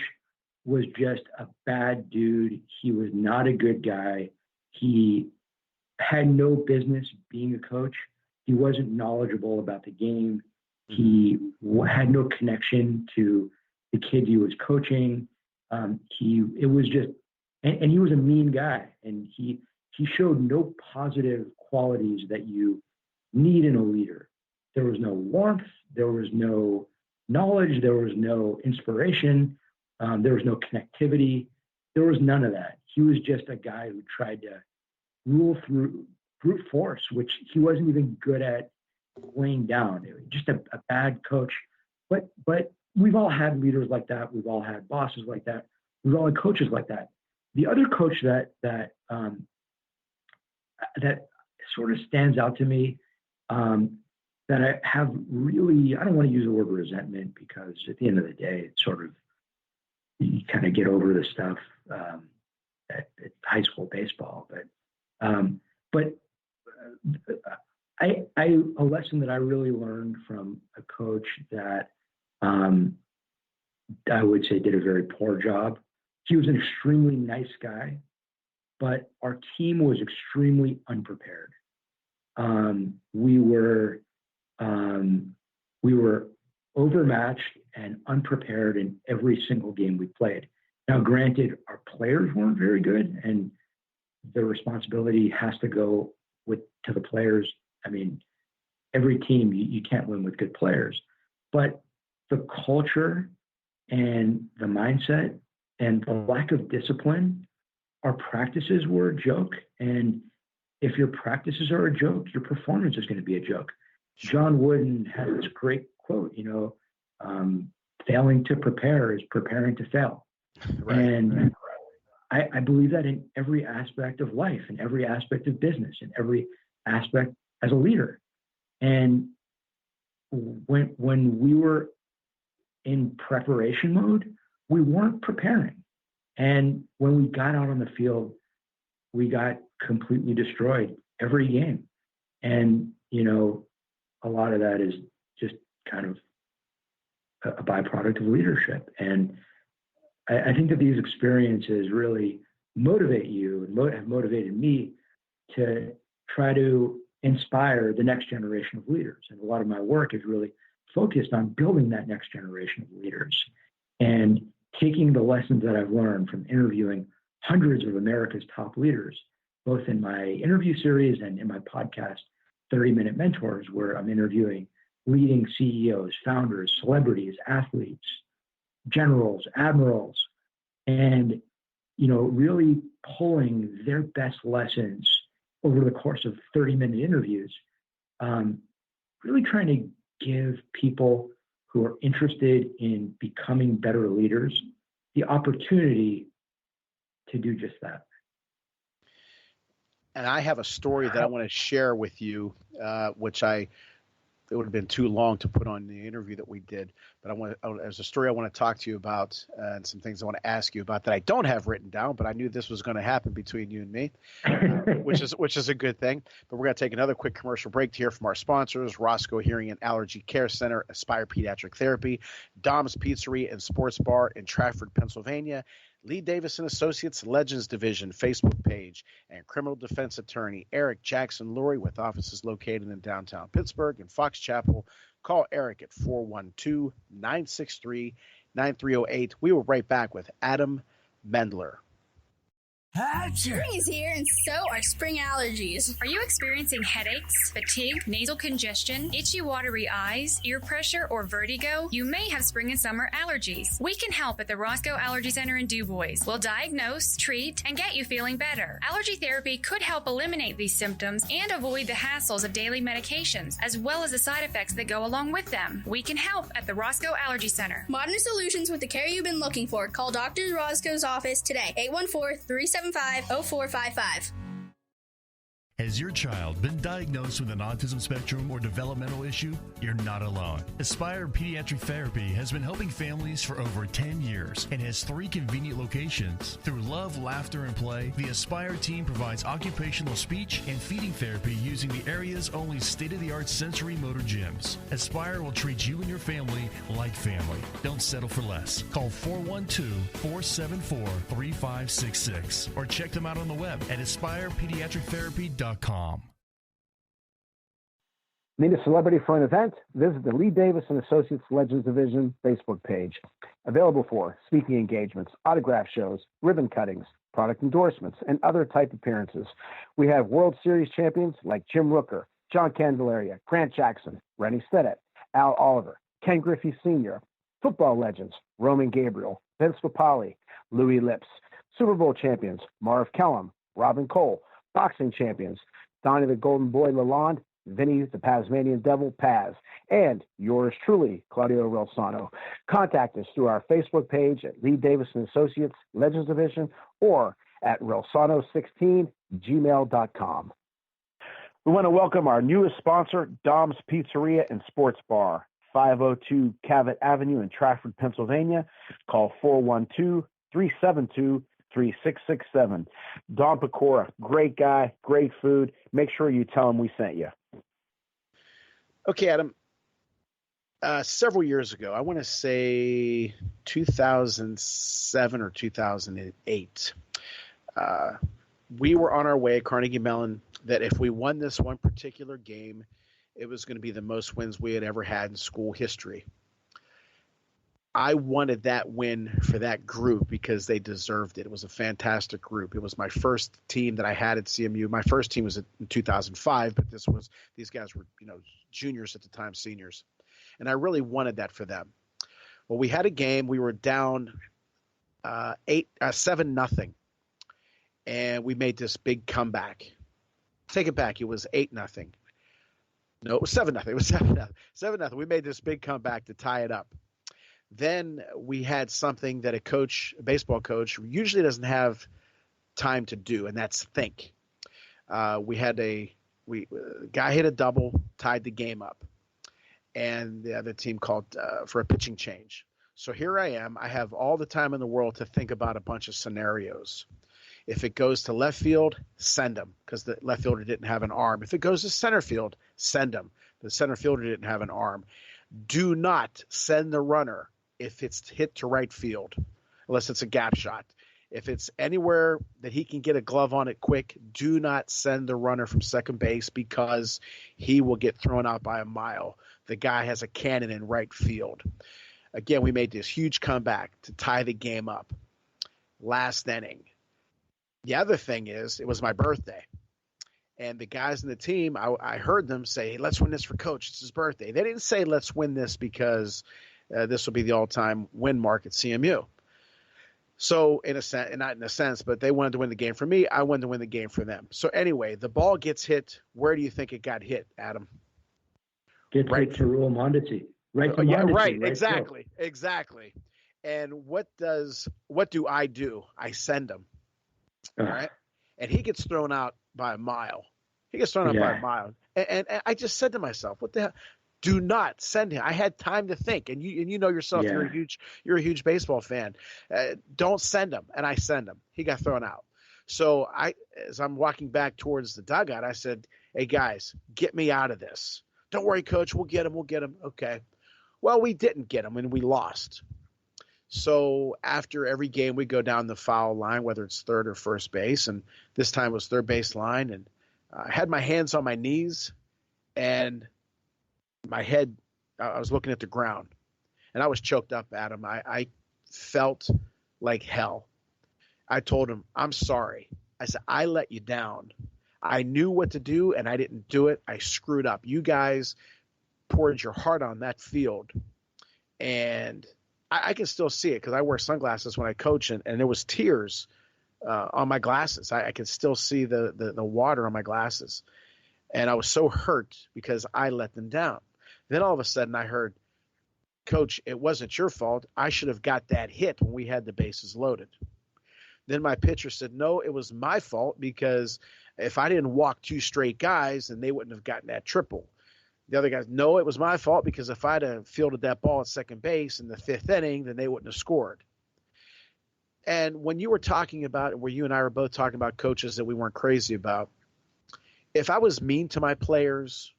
Speaker 11: was just a bad dude. He was not a good guy. He had no business being a coach. He wasn't knowledgeable about the game. He had no connection to the kids he was coaching. It was just, and he was a mean guy, and he showed no positive qualities that you need in a leader. There was no warmth. There was no knowledge. There was no inspiration. There was no connectivity. There was none of that. He was just a guy who tried to rule through brute force, which he wasn't even good at laying down. It was just a bad coach. But we've all had leaders like that. We've all had bosses like that. We've all had coaches like that. The other coach that sort of stands out to me, that I have really, I don't want to use the word resentment, because at the end of the day, it's sort of, you kind of get over the stuff at high school baseball. But a lesson that I really learned from a coach that I would say did a very poor job. He was an extremely nice guy, but our team was extremely unprepared. We were overmatched and unprepared in every single game we played. Now, granted, our players weren't very good, and the responsibility has to go to the players. I mean, every team, you can't win with good players, but the culture and the mindset and the lack of discipline, our practices were a joke. And if your practices are a joke, your performance is going to be a joke. John Wooden had this great quote, failing to prepare is preparing to fail. Right. And I believe that in every aspect of life, in every aspect of business, in every aspect as a leader. And when we were in preparation mode, we weren't preparing. And when we got out on the field, we got completely destroyed every game. And, a lot of that is just kind of a byproduct of leadership. And I think that these experiences really motivate you and have motivated me to try to inspire the next generation of leaders. And a lot of my work is really focused on building that next generation of leaders and taking the lessons that I've learned from interviewing hundreds of America's top leaders, both in my interview series and in my podcast, 30-Minute Mentors, where I'm interviewing leading CEOs, founders, celebrities, athletes, generals, admirals, and, really pulling their best lessons over the course of 30-minute interviews, really trying to give people who are interested in becoming better leaders the opportunity to do just that.
Speaker 10: And I have a story that I want to share with you, it would have been too long to put on the interview that we did, but there's a story I want to talk to you about and some things I want to ask you about that I don't have written down, but I knew this was going to happen between you and me, which is a good thing. But we're going to take another quick commercial break to hear from our sponsors, Roscoe Hearing and Allergy Care Center, Aspire Pediatric Therapy, Dom's Pizzeria and Sports Bar in Trafford, Pennsylvania, Lee Davis & Associates Legends Division Facebook page, and criminal defense attorney Eric Jackson Lurie with offices located in downtown Pittsburgh and Fox Chapel. Call Eric at 412-963-9308. We will be right back with Adam Mendler.
Speaker 12: Spring is here, and so are spring allergies.
Speaker 13: Are you experiencing headaches, fatigue, nasal congestion, itchy, watery eyes, ear pressure, or vertigo? You may have spring and summer allergies. We can help at the Roscoe Allergy Center in DuBois. We'll diagnose, treat, and get you feeling better. Allergy therapy could help eliminate these symptoms and avoid the hassles of daily medications, as well as the side effects that go along with them. We can help at the Roscoe Allergy Center.
Speaker 12: Modern solutions with the care you've been looking for. Call Dr. Roscoe's office today, 814-375-0455.
Speaker 14: Has your child been diagnosed with an autism spectrum or developmental issue? You're not alone. Aspire Pediatric Therapy has been helping families for over 10 years and has 3 convenient locations. Through love, laughter, and play, the Aspire team provides occupational speech and feeding therapy using the area's only state-of-the-art sensory motor gyms. Aspire will treat you and your family like family. Don't settle for less. Call 412-474-3566 or check them out on the web at aspirepediatrictherapy.com.
Speaker 15: Need a celebrity for an event? Visit the Lee Davis & Associates Legends Division Facebook page. Available for speaking engagements, autograph shows, ribbon cuttings, product endorsements, and other type appearances. We have World Series champions like Jim Rooker, John Candelaria, Grant Jackson, Rennie Stedett, Al Oliver, Ken Griffey Sr., football legends Roman Gabriel, Vince Papale, Louis Lips, Super Bowl champions Marv Kellum, Robin Cole, boxing champions Donnie the Golden Boy Lalonde, Vinny the Tasmanian Devil Paz, and yours truly, Claudio Reilsono. Contact us through our Facebook page at Lee Davis & Associates Legends Division or at reilsono16@gmail.com. We want to welcome our newest sponsor, Dom's Pizzeria and Sports Bar, 502 Cavett Avenue in Trafford, Pennsylvania. Call 412-372-3667. Don Pecora, great guy, great food. Make sure you tell him we sent you.
Speaker 10: Okay, Adam. Several years ago, I want to say 2007 or 2008, we were on our way at Carnegie Mellon that if we won this one particular game, it was going to be the most wins we had ever had in school history. I wanted that win for that group because they deserved it. It was a fantastic group. It was my first team that I had at CMU. My first team was in 2005, but these guys were, juniors at the time, seniors. And I really wanted that for them. Well, we had a game. We were down 7-0. And we made this big comeback. Take it back. It was 8-0. No, it was 7-0. It was 7-0. 7-0. We made this big comeback to tie it up. Then we had something that a baseball coach, usually doesn't have time to do, and that's think. A guy hit a double, tied the game up. and the other team called for a pitching change. So here I am. I have all the time in the world to think about a bunch of scenarios. If it goes to left field, send him because the left fielder didn't have an arm. If it goes to center field, send him. The center fielder didn't have an arm. Do not send the runner if it's hit to right field, unless it's a gap shot. If it's anywhere that he can get a glove on it quick, do not send the runner from second base because he will get thrown out by a mile. The guy has a cannon in right field. Again, we made this huge comeback to tie the game up. Last inning. The other thing is, it was my birthday. And the guys in the team, I heard them say, hey, let's win this for Coach. It's his birthday. They didn't say, let's win this because this will be the all-time win mark at CMU. So, in a sense, and not in a sense, but they wanted to win the game for me. I wanted to win the game for them. So, anyway, the ball gets hit. Do you think it got hit, Adam?
Speaker 11: Gets hit to Rule Mondesi. Right to
Speaker 10: yeah,
Speaker 11: Mondesi,
Speaker 10: right.
Speaker 11: Right
Speaker 10: Exactly. And what do I do? I send him. All right. And he gets thrown out by a mile. By a mile. And I just said to myself, what the hell? Do not send him. I had time to think. And you know yourself, you're a huge baseball fan. Don't send him. And I send him. He got thrown out. So as I'm walking back towards the dugout, I said, hey guys, get me out of this. Don't worry, Coach. We'll get him. Okay. Well, we didn't get him and we lost. So after every game, we go down the foul line, whether it's third or first base. And this time it was third base line. And I had my hands on my knees and my head, I was looking at the ground. And I was choked up, Adam. I felt like hell. I told him, I'm sorry. I said, I let you down. I knew what to do, and I didn't do it. I screwed up. You guys poured your heart on that field. And I can still see it because I wear sunglasses when I coach, and there was tears on my glasses. I can still see the water on my glasses. And I was so hurt because I let them down. Then all of a sudden I heard, Coach, it wasn't your fault. I should have got that hit when we had the bases loaded. Then my pitcher said, no, it was my fault because if I didn't walk two straight guys, then they wouldn't have gotten that triple. The other guys, no, it was my fault because if I'd have fielded that ball at second base in the fifth inning, then they wouldn't have scored. And when you were talking about, where you and I were both talking about coaches that we weren't crazy about, if I was mean to my players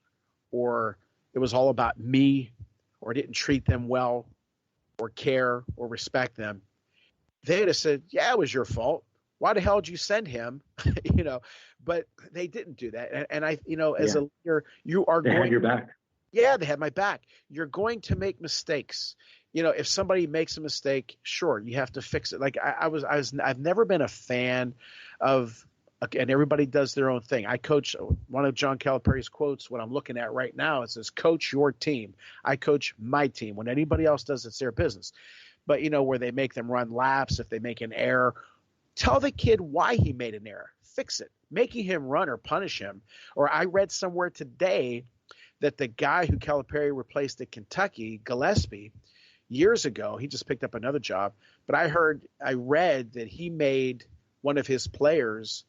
Speaker 10: or it was all about me or didn't treat them well or care or respect them, they'd have said, yeah, it was your fault. Why the hell did you send him? But they didn't do that. And I, as a leader, you are going. They had your back. Yeah, they had my back. You're going to make mistakes. If somebody makes a mistake, sure, you have to fix it. Like I've never been a fan of, and everybody does their own thing. I coach one of John Calipari's quotes. What I'm looking at right now, it says, "Coach your team." I coach my team. When anybody else does, it's their business. But where they make them run laps, if they make an error, tell the kid why he made an error. Fix it. Making him run or punish him. Or I read somewhere today that the guy who Calipari replaced at Kentucky, Gillespie, years ago, he just picked up another job. But I read that he made one of his players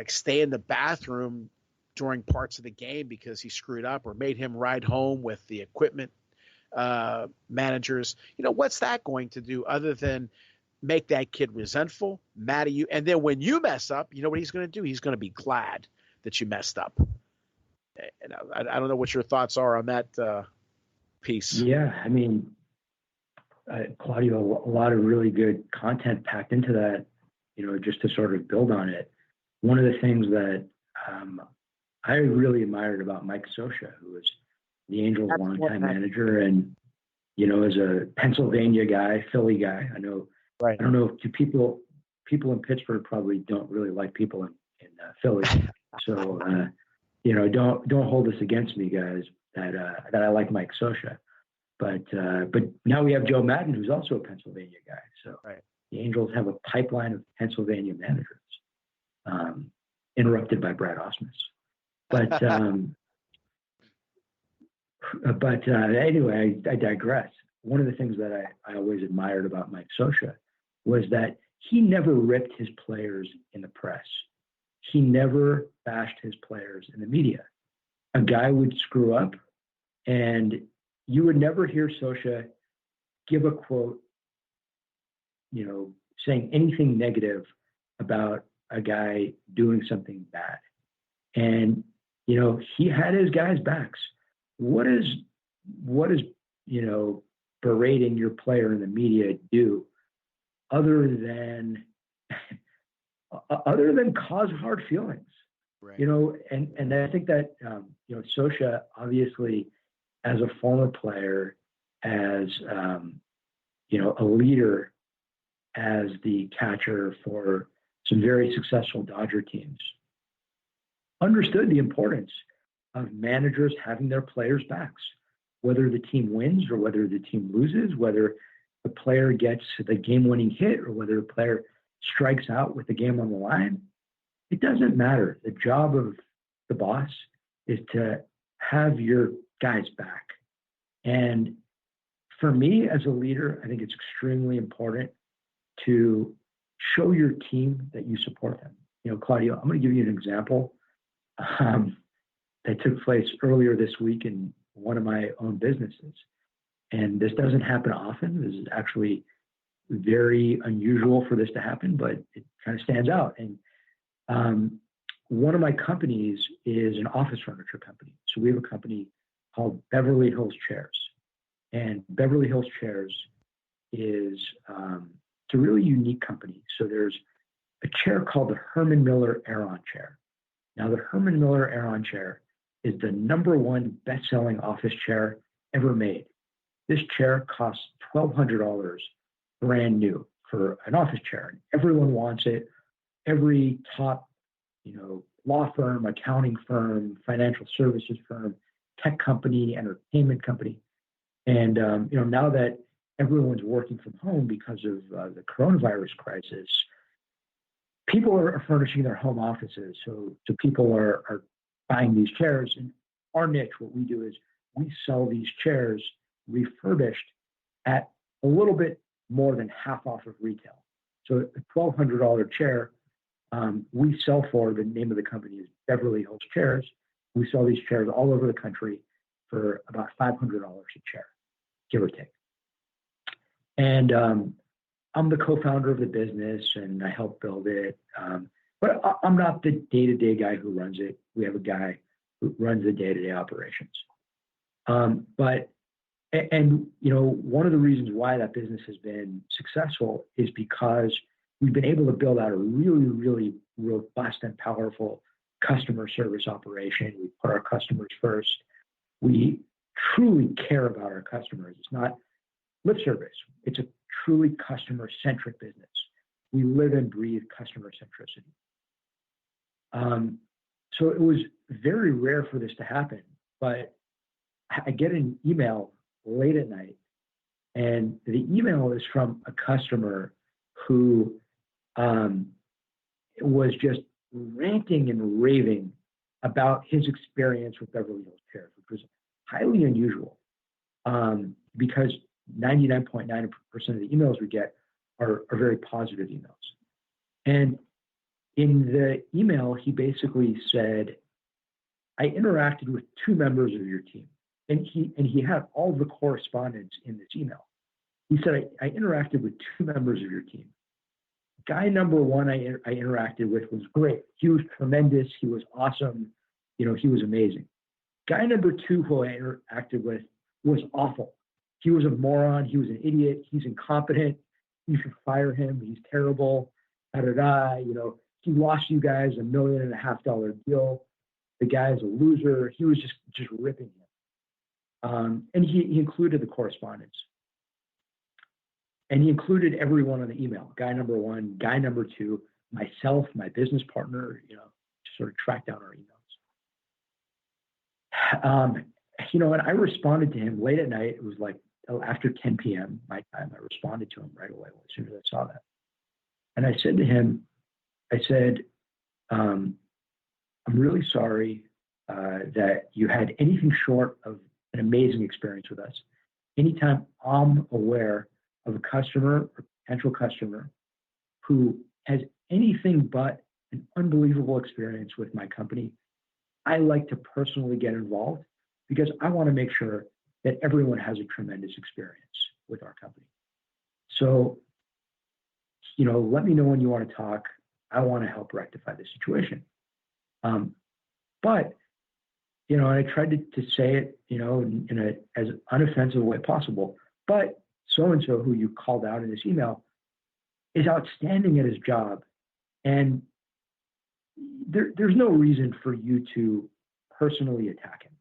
Speaker 10: stay in the bathroom during parts of the game because he screwed up, or made him ride home with the equipment managers. What's that going to do other than make that kid resentful, mad at you? And then when you mess up, what he's going to do? He's going to be glad that you messed up. And I don't know what your thoughts are on that piece.
Speaker 11: Yeah, I mean, Claudio, a lot of really good content packed into that, just to sort of build on it. One of the things that I really admired about Mike Scioscia, who was the Angels' longtime manager, and as a Pennsylvania guy, Philly guy, I know. Right. I don't know if people in Pittsburgh probably don't really like people in Philly, so don't hold this against me, guys. That I like Mike Scioscia, but now we have Joe Madden, who's also a Pennsylvania guy. So the Angels have a pipeline of Pennsylvania managers, interrupted by Brad Ausmus. But anyway, I digress. One of the things that I always admired about Mike Scioscia was that he never ripped his players in the press. He never bashed his players in the media. A guy would screw up, and you would never hear Sosha give a quote, saying anything negative about a guy doing something bad. And, he had his guys' backs. What is, berating your player in the media do other than cause hard feelings?
Speaker 10: Right.
Speaker 11: And I think that, Sosha, obviously, as a former player, as, a leader, as the catcher for some very successful Dodger teams, understood the importance of managers having their players' backs, whether the team wins or whether the team loses, whether the player gets the game-winning hit or whether a player strikes out with the game on the line. It doesn't matter. The job of the boss is to have your guys back. And for me as a leader, I think it's extremely important to show your team that you support them. Claudio, I'm going to give you an example that took place earlier this week in one of my own businesses. And this doesn't happen often. This is actually very unusual for this to happen, but it kind of stands out. And one of my companies is an office furniture company. So we have a company called Beverly Hills Chairs. And Beverly Hills Chairs is it's a really unique company. So there's a chair called the Herman Miller Aeron chair. Now, the Herman Miller Aeron chair is the #1 best-selling office chair ever made. This chair costs $1,200 brand new for an office chair. Everyone wants it. Every top, law firm, accounting firm, financial services firm, tech company, entertainment company. And, now that everyone's working from home because of the coronavirus crisis, people are furnishing their home offices. So people are buying these chairs. And our niche, what we do is we sell these chairs refurbished at a little bit more than half off of retail. So a $1,200 chair, we sell for, the name of the company is Beverly Hills Chairs. We sell these chairs all over the country for about $500 a chair, give or take. And I'm the co-founder of the business and I help build it. But I'm not the day-to-day guy who runs it. We have a guy who runs the day-to-day operations. One of the reasons why that business has been successful is because we've been able to build out a really, really robust and powerful customer service operation. We put our customers first. We truly care about our customers. It's not lip service. It's a truly customer-centric business. We live and breathe customer centricity. So it was very rare for this to happen, but I get an email late at night, and the email is from a customer who was just ranting and raving about his experience with Beverly Hills Chairs, which was highly unusual because 99.9% of the emails we get are very positive emails. And in the email, he basically said, I interacted with 2 members of your team. And he had all the correspondence in this email. He said, I interacted with 2 members of your team. Guy #1 I interacted with was great. He was tremendous. He was awesome. He was amazing. Guy #2 who I interacted with was awful. He was a moron. He was an idiot. He's incompetent. You should fire him. He's terrible. He lost you guys $1.5 million deal. The guy's a loser. He was just ripping him. And he included the correspondence. And he included everyone on the email, guy #1, guy #2, myself, my business partner, to sort of track down our emails. And I responded to him late at night. It was like after 10 p.m. my time. I responded to him right away as soon as I saw that. And I said to him, I'm really sorry that you had anything short of an amazing experience with us. Anytime I'm aware of a customer or potential customer who has anything but an unbelievable experience with my company, I like to personally get involved because I want to make sure that everyone has a tremendous experience with our company. So, let me know when you want to talk. I want to help rectify the situation. But, and I tried to say it, in a as unoffensive way possible. But so-and-so who you called out in this email is outstanding at his job. And there's no reason for you to personally attack him.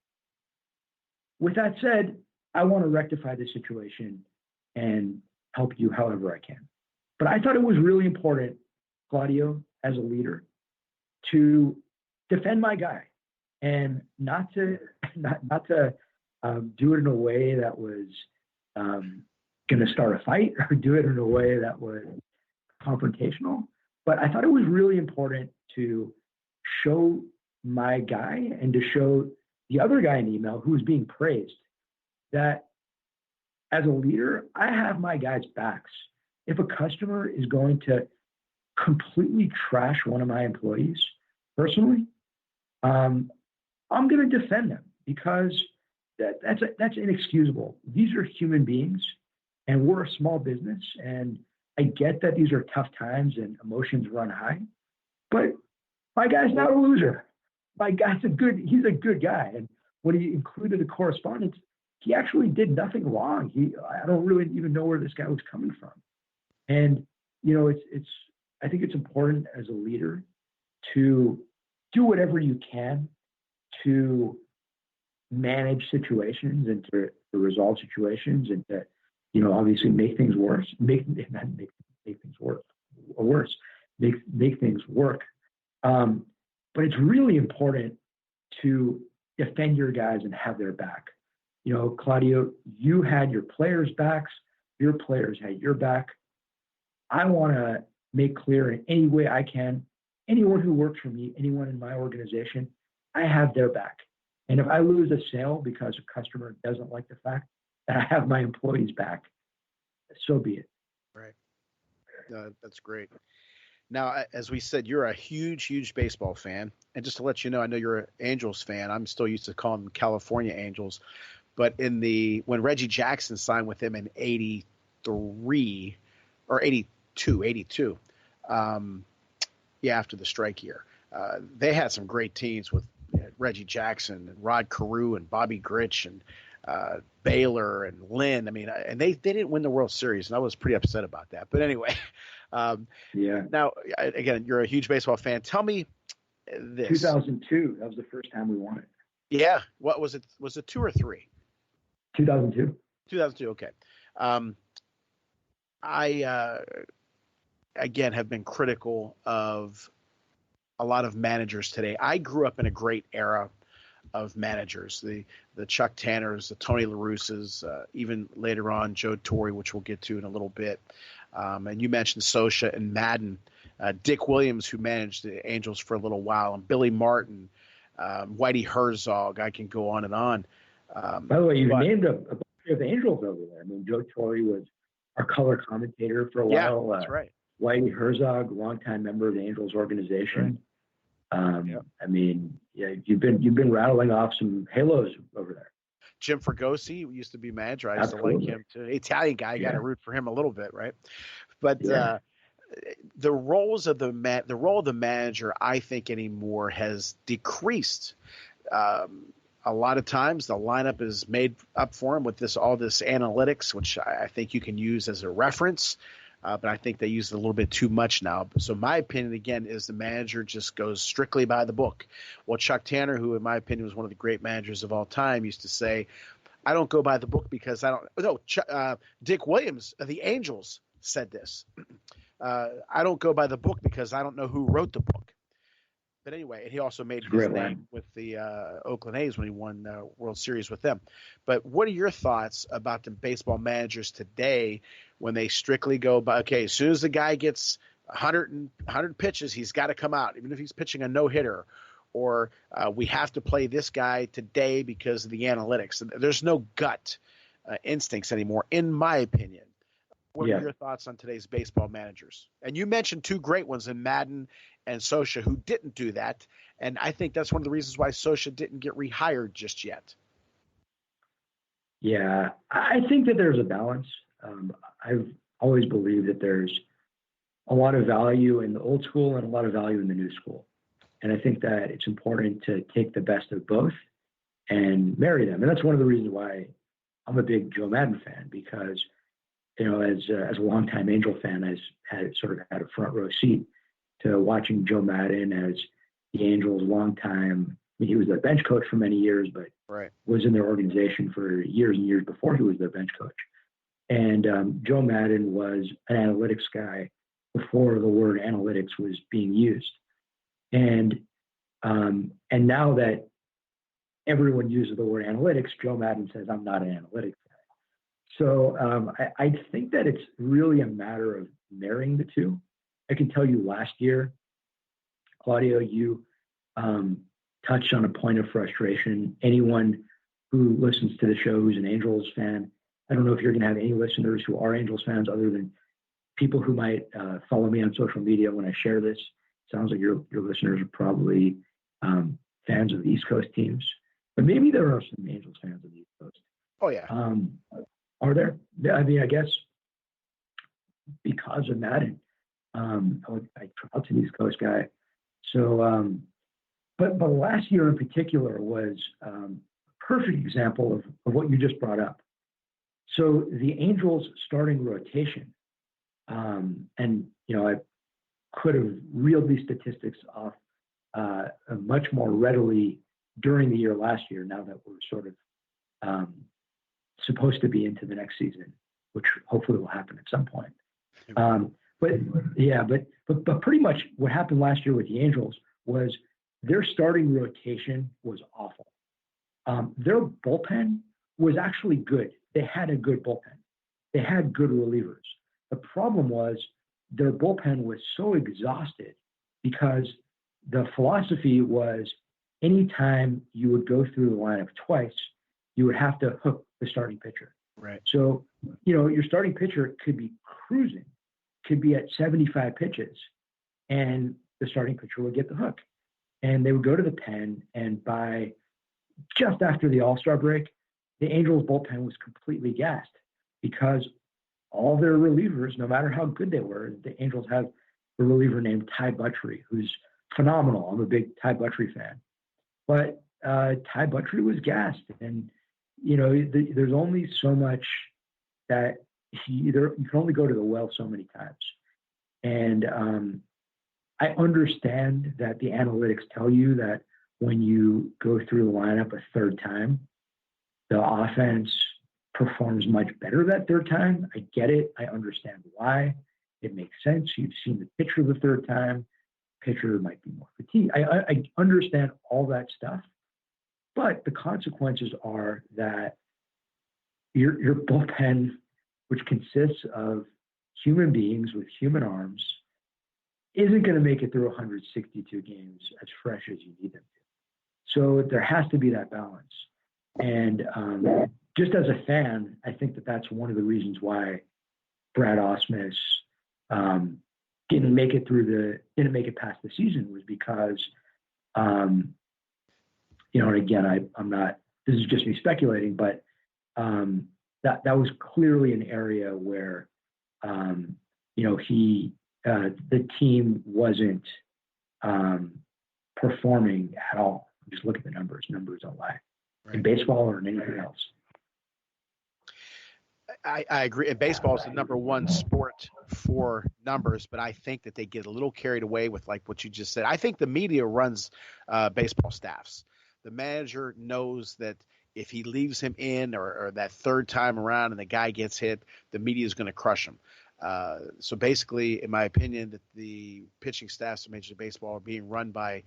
Speaker 11: With that said, I want to rectify the situation and help you however I can. But I thought it was really important, Claudio, as a leader, to defend my guy and not to do it in a way that was going to start a fight or do it in a way that was confrontational. But I thought it was really important to show my guy and to show the other guy in the email who was being praised that as a leader, I have my guys' backs. If a customer is going to completely trash one of my employees personally, I'm going to defend them because that's inexcusable. These are human beings and we're a small business, and I get that these are tough times and emotions run high, but my guy's not a loser. My guy's he's a good guy. And when he included the correspondence, he actually did nothing wrong. I don't really even know where this guy was coming from. And, I think it's important as a leader to do whatever you can to manage situations and to resolve situations and to, obviously make things worse, make things worse, make things work. But it's really important to defend your guys and have their back. Claudio, you had your players' backs, your players had your back. I want to make clear in any way I can, anyone who works for me, anyone in my organization, I have their back. And if I lose a sale because a customer doesn't like the fact that I have my employees' back, so be it.
Speaker 10: Right. That's great. Now, as we said, you're a huge, huge baseball fan. And just to let you know, I know you're an Angels fan. I'm still used to calling them California Angels. But when Reggie Jackson signed with him in 83 or 82, after the strike year, they had some great teams with Reggie Jackson and Rod Carew and Bobby Grich and Baylor and Lynn. I mean, and they didn't win the World Series, and I was pretty upset about that. But anyway, Now, again, you're a huge baseball fan. Tell me this.
Speaker 11: 2002. That was the first time we won it.
Speaker 10: Yeah. What was it? Was it 2 or 3?
Speaker 11: 2002.
Speaker 10: 2002. Okay. I again have been critical of a lot of managers today. I grew up in a great era of managers, the Chuck Tanners, the Tony La Russes, even later on Joe Torre, which we'll get to in a little bit. And you mentioned Scioscia and Madden, Dick Williams, who managed the Angels for a little while, and Billy Martin, Whitey Herzog. I can go on and on.
Speaker 11: By the way, you've named a bunch of Angels over there. I mean, Joe Torre was our color commentator for a while.
Speaker 10: Yeah, that's right.
Speaker 11: Whitey Herzog, longtime member of the Angels organization. Right. I mean, you've been rattling off some halos over there.
Speaker 10: Jim Fregosi used to be manager. I used to like him too. Italian guy, got to root for him a little bit, right? But the role of the manager, I think anymore has decreased. A lot of times the lineup is made up for him with all this analytics, which I think you can use as a reference. But I think they use it a little bit too much now. So my opinion, again, is the manager just goes strictly by the book. Well, Chuck Tanner, who in my opinion was one of the great managers of all time, used to say, I don't go by the book because I don't – no, Dick Williams of the Angels said this. I don't go by the book because I don't know who wrote the book. But anyway, and he also made his name with the Oakland A's when he won the World Series with them. But what are your thoughts about the baseball managers today when they strictly go by, okay, as soon as the guy gets 100 pitches, he's got to come out, even if he's pitching a no-hitter, or we have to play this guy today because of the analytics. There's no gut instincts anymore, in my opinion. What are your thoughts on today's baseball managers? And you mentioned two great ones in Madden and Scioscia who didn't do that. And I think that's one of the reasons why Scioscia didn't get rehired just yet.
Speaker 11: Yeah, I think that there's a balance. I've always believed that there's a lot of value in the old school and a lot of value in the new school. And I think that it's important to take the best of both and marry them. And that's one of the reasons why I'm a big Joe Madden fan, because, as a longtime Angel fan, I've had a front row seat to watching Joe Madden as the Angels' longtime. He was their bench coach for many years, but was in their organization for years and years before he was their bench coach. And Joe Madden was an analytics guy before the word analytics was being used. And now that everyone uses the word analytics, Joe Madden says, I'm not an analytics guy. So I think that it's really a matter of marrying the two. I can tell you last year, Claudio, you touched on a point of frustration. Anyone who listens to the show who's an Angels fan, I don't know if you're going to have any listeners who are Angels fans other than people who might follow me on social media when I share this. Sounds like your listeners are probably fans of the East Coast teams, but maybe there are some Angels fans of the East Coast.
Speaker 10: Oh yeah.
Speaker 11: Are there? I mean, I guess because of Madden, I dropped an East Coast guy. So, but last year in particular was a perfect example of what you just brought up. So the Angels starting rotation, and I could have reeled these statistics off much more readily during the year last year, now that we're sort of supposed to be into the next season, which hopefully will happen at some point. But pretty much what happened last year with the Angels was their starting rotation was awful. Their bullpen was actually good. They had a good bullpen. They had good relievers. The problem was their bullpen was so exhausted because the philosophy was anytime you would go through the lineup twice, you would have to hook the starting pitcher.
Speaker 10: Right.
Speaker 11: So, your starting pitcher could be cruising, could be at 75 pitches, and the starting pitcher would get the hook. And they would go to the pen, and by just after the All-Star break, the Angels bullpen was completely gassed because all their relievers, no matter how good they were, the Angels have a reliever named Ty Buttrey, who's phenomenal. I'm a big Ty Buttrey fan. But Ty Buttrey was gassed. And, there's only so much that you can only go to the well so many times. And I understand that the analytics tell you that when you go through the lineup a third time, the offense performs much better that third time. I get it. I understand why. It makes sense. You've seen the pitcher the third time. Pitcher might be more fatigued. I understand all that stuff. But the consequences are that your bullpen, which consists of human beings with human arms, isn't going to make it through 162 games as fresh as you need them to. So there has to be that balance. And just as a fan, I think that that's one of the reasons why Brad Ausmus didn't make it past the season, was because, and again, I'm not, this is just me speculating, but that was clearly an area where, the team wasn't performing at all. Just look at the numbers. Numbers don't lie. Right. In baseball or in anything else.
Speaker 10: I agree. And baseball is the number one sport for numbers, but I think that they get a little carried away with like what you just said. I think the media runs baseball staffs. The manager knows that if he leaves him in or that third time around and the guy gets hit, the media is going to crush him. So basically, in my opinion, that the pitching staffs of Major League Baseball are being run by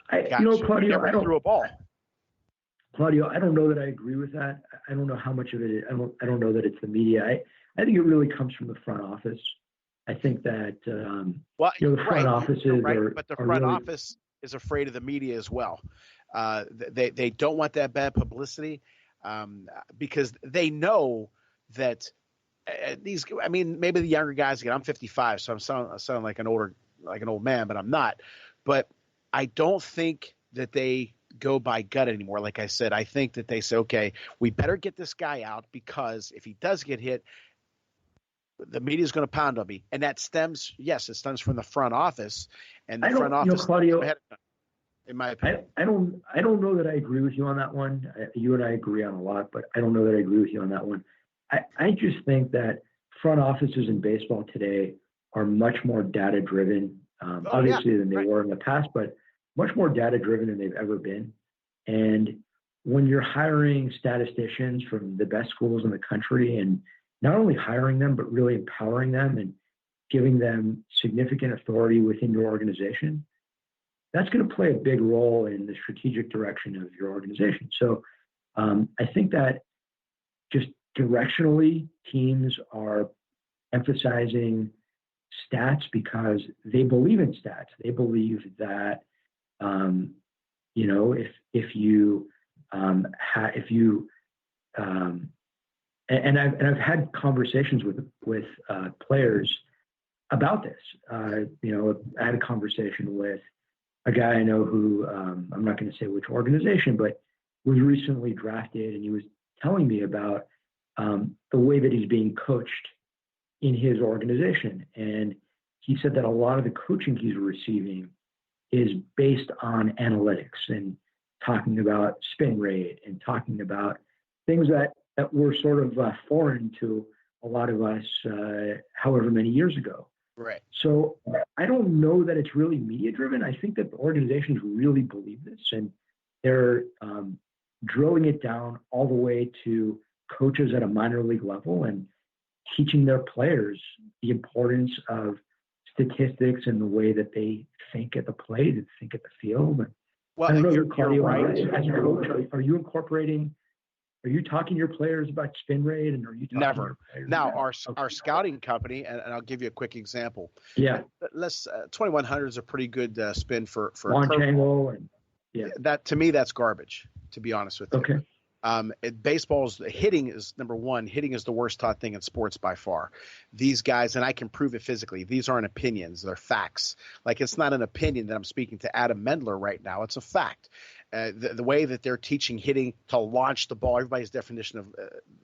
Speaker 10: guys who never threw a ball.
Speaker 11: Claudio, I don't know that I agree with that. I don't know how much of it is. I don't know that it's the media. I think it really comes from the front office. I think that the front offices are. But the front
Speaker 10: office is afraid of the media as well. They don't want that bad publicity because they know that these. I mean, maybe the younger guys. Again, I'm 55, so I sound like an old man, but I'm not. But I don't think that they go by gut anymore. Like I said, I think that they say, okay, we better get this guy out because if he does get hit, the media is going to pound on me. And that stems from the front office. And the front office,
Speaker 11: Claudio,
Speaker 10: in my opinion.
Speaker 11: I don't know that I agree with you on that one. You and I agree on a lot, but I don't know that I agree with you on that one. I just think that front offices in baseball today are much more data-driven, obviously, than they were in the past, but much more data-driven than they've ever been. And when you're hiring statisticians from the best schools in the country, and not only hiring them, but really empowering them and giving them significant authority within your organization, that's going to play a big role in the strategic direction of your organization. So I think that just directionally, teams are emphasizing stats because they believe in stats. They believe that I've had conversations with players about this. I had a conversation with a guy I know who I'm not going to say which organization, but was recently drafted, and he was telling me about the way that he's being coached in his organization. And he said that a lot of the coaching he's receiving is based on analytics and talking about spin rate and talking about things that were sort of foreign to a lot of us however many years ago.
Speaker 10: Right.
Speaker 11: So I don't know that it's really media driven. I think that the organizations really believe this, and they're drilling it down all the way to coaches at a minor league level and teaching their players the importance of statistics and the way that they think at the plate and think at the field. And I don't know, Claudio, right. As a coach, are you talking to your players about spin rate, and are you talking
Speaker 10: Never. Now, our scouting company, and I'll give you a quick example.
Speaker 11: Yeah.
Speaker 10: 2100 is a pretty good spin for
Speaker 11: launch angle, and
Speaker 10: that to me that's garbage. To be honest with you.
Speaker 11: Okay.
Speaker 10: Baseball's hitting is number one. Hitting is the worst taught thing in sports by far. These guys, and I can prove it physically, these aren't opinions, they're facts. Like, it's not an opinion that I'm speaking to Adam Mendler right now. It's a fact. The way that they're teaching hitting to launch the ball, everybody's definition of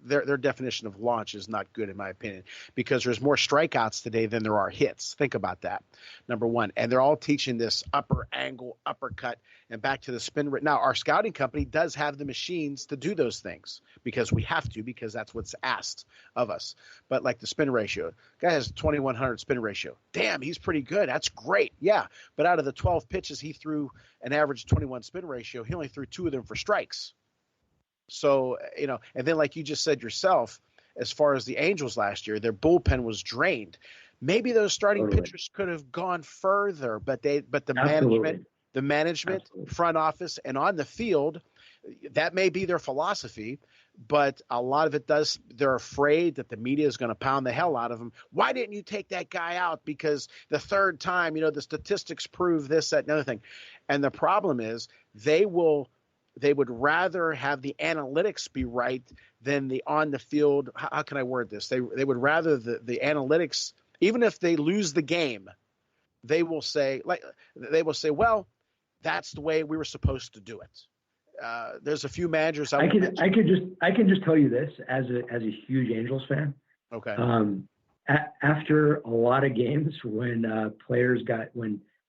Speaker 10: their definition of launch is not good in my opinion, because there's more strikeouts today than there are hits. Think about that, number one. And they're all teaching this upper angle, uppercut, and back to the spin rate. Now, our scouting company does have the machines to do those things because we have to, because that's what's asked of us. But like the spin ratio, guy has 2100 spin ratio. Damn, he's pretty good. That's great. Yeah. But out of the 12 pitches he threw an average 21 spin ratio, he only threw 2 of them for strikes. So, and then like you just said yourself, as far as the Angels last year, their bullpen was drained. Maybe those starting pitchers could have gone further, but the management,
Speaker 11: Absolutely.
Speaker 10: front office, and on the field, that may be their philosophy, but a lot of it they're afraid that the media is going to pound the hell out of them. Why didn't you take that guy out? Because the third time, the statistics prove this, that, and other thing. And the problem is they would rather have the analytics be right than the on the field. How can I word this? They would rather the analytics, even if they lose the game, they will say, well, that's the way we were supposed to do it. There's a few managers
Speaker 11: I can just tell you this as a huge Angels fan.
Speaker 10: Okay.
Speaker 11: After a lot of games when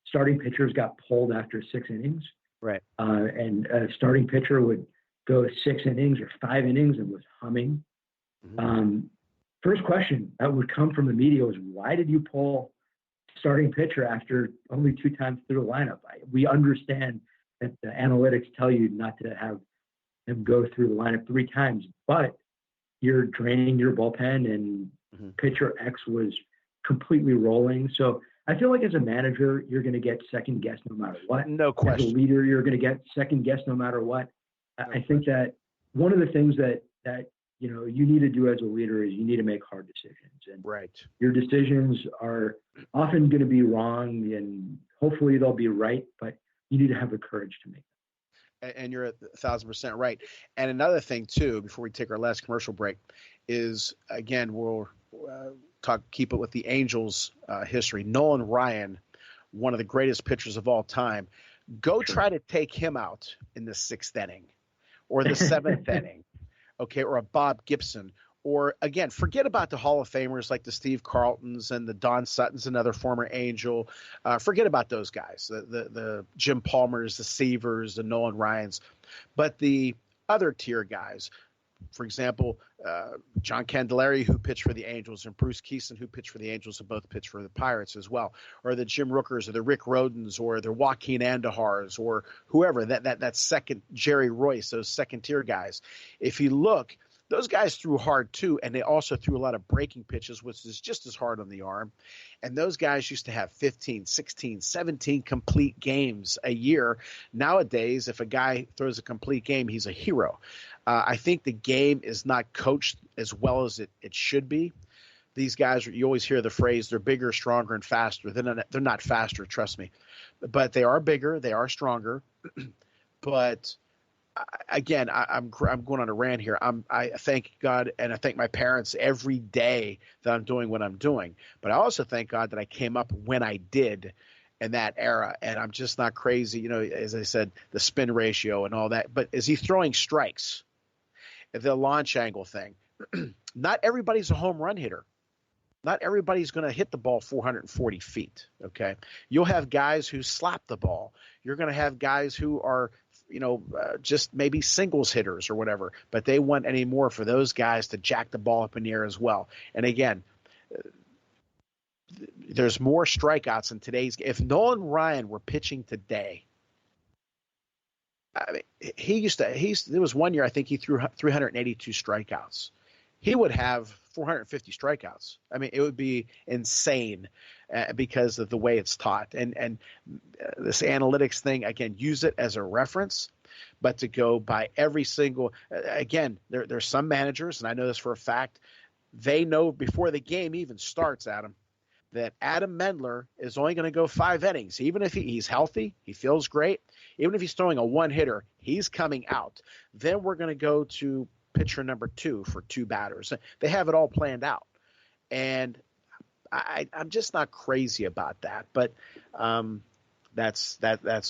Speaker 11: starting pitchers got pulled after 6 innings,
Speaker 10: right,
Speaker 11: and a starting pitcher would go 6 innings or 5 innings and was humming. Mm-hmm. First question that would come from the media was, why did you pull starting pitcher after only 2 times through the lineup? We understand that the analytics tell you not to have them go through the lineup 3 times, but you're draining your bullpen, and pitcher X was completely rolling. So I feel like as a manager, you're going to get second guessed no matter what.
Speaker 10: No question.
Speaker 11: As a leader, you're going to get second guessed no matter what. I think that one of the things that you need to do as a leader is you need to make hard decisions. And
Speaker 10: right.
Speaker 11: Your decisions are often going to be wrong, and hopefully they'll be right, but you need to have the courage to make them.
Speaker 10: And you're 1,000% right. And another thing too, before we take our last commercial break, is again we'll keep it with the Angels history. Nolan Ryan, one of the greatest pitchers of all time, Go try to take him out in the 6th inning or the 7th inning, okay, or a Bob Gibson. Or, again, forget about the Hall of Famers like the Steve Carltons and the Don Suttons, another former Angel. Forget about those guys, the Jim Palmers, the Seavers, the Nolan Ryans. But the other tier guys, for example, John Candelaria, who pitched for the Angels, and Bruce Keeson, who pitched for the Angels, and both pitched for the Pirates as well, or the Jim Rookers, or the Rick Rodens, or the Joaquin Andahars, or whoever, that second, Jerry Royce, those second-tier guys. If you look, those guys threw hard too, and they also threw a lot of breaking pitches, which is just as hard on the arm. And those guys used to have 15, 16, 17 complete games a year. Nowadays, if a guy throws a complete game, he's a hero. I think the game is not coached as well as it should be. These guys, you always hear the phrase, they're bigger, stronger, and faster. They're not faster, trust me. But they are bigger, they are stronger. But again, I'm going on a rant here. I thank God and I thank my parents every day that I'm doing what I'm doing. But I also thank God that I came up when I did in that era. And I'm just not crazy, as I said, the spin ratio and all that. But is he throwing strikes? The launch angle thing. Not everybody's a home run hitter. Not everybody's going to hit the ball 440 feet, okay? You'll have guys who slap the ball. You're going to have guys who are just maybe singles hitters or whatever, but they want any more for those guys to jack the ball up in the air as well. And again, there's more strikeouts in today's game. If Nolan Ryan were pitching today, I mean, there was one year I think he threw 382 strikeouts. He would have 450 strikeouts. I mean, it would be insane because of the way it's taught. And this analytics thing, again, use it as a reference, but to go by every single – again, there's some managers, and I know this for a fact, they know before the game even starts, Adam, that Adam Mendler is only going to go 5 innings. Even if he's healthy, he feels great. Even if he's throwing a one-hitter, he's coming out. Then we're going to go to – pitcher number 2 for 2 batters. They have it all planned out. And I'm just not crazy about that. But that's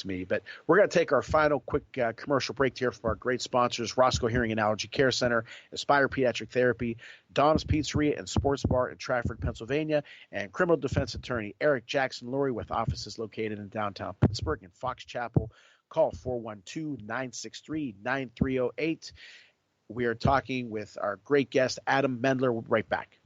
Speaker 10: me. But we're going to take our final quick commercial break here for our great sponsors, Roscoe Hearing and Allergy Care Center, Aspire Pediatric Therapy, Dom's Pizzeria and Sports Bar in Trafford, Pennsylvania, and criminal defense attorney Eric Jackson Lurie with offices located in downtown Pittsburgh and Fox Chapel. Call 412-963-9308. We are talking with our great guest, Adam Mendler. We'll be right back.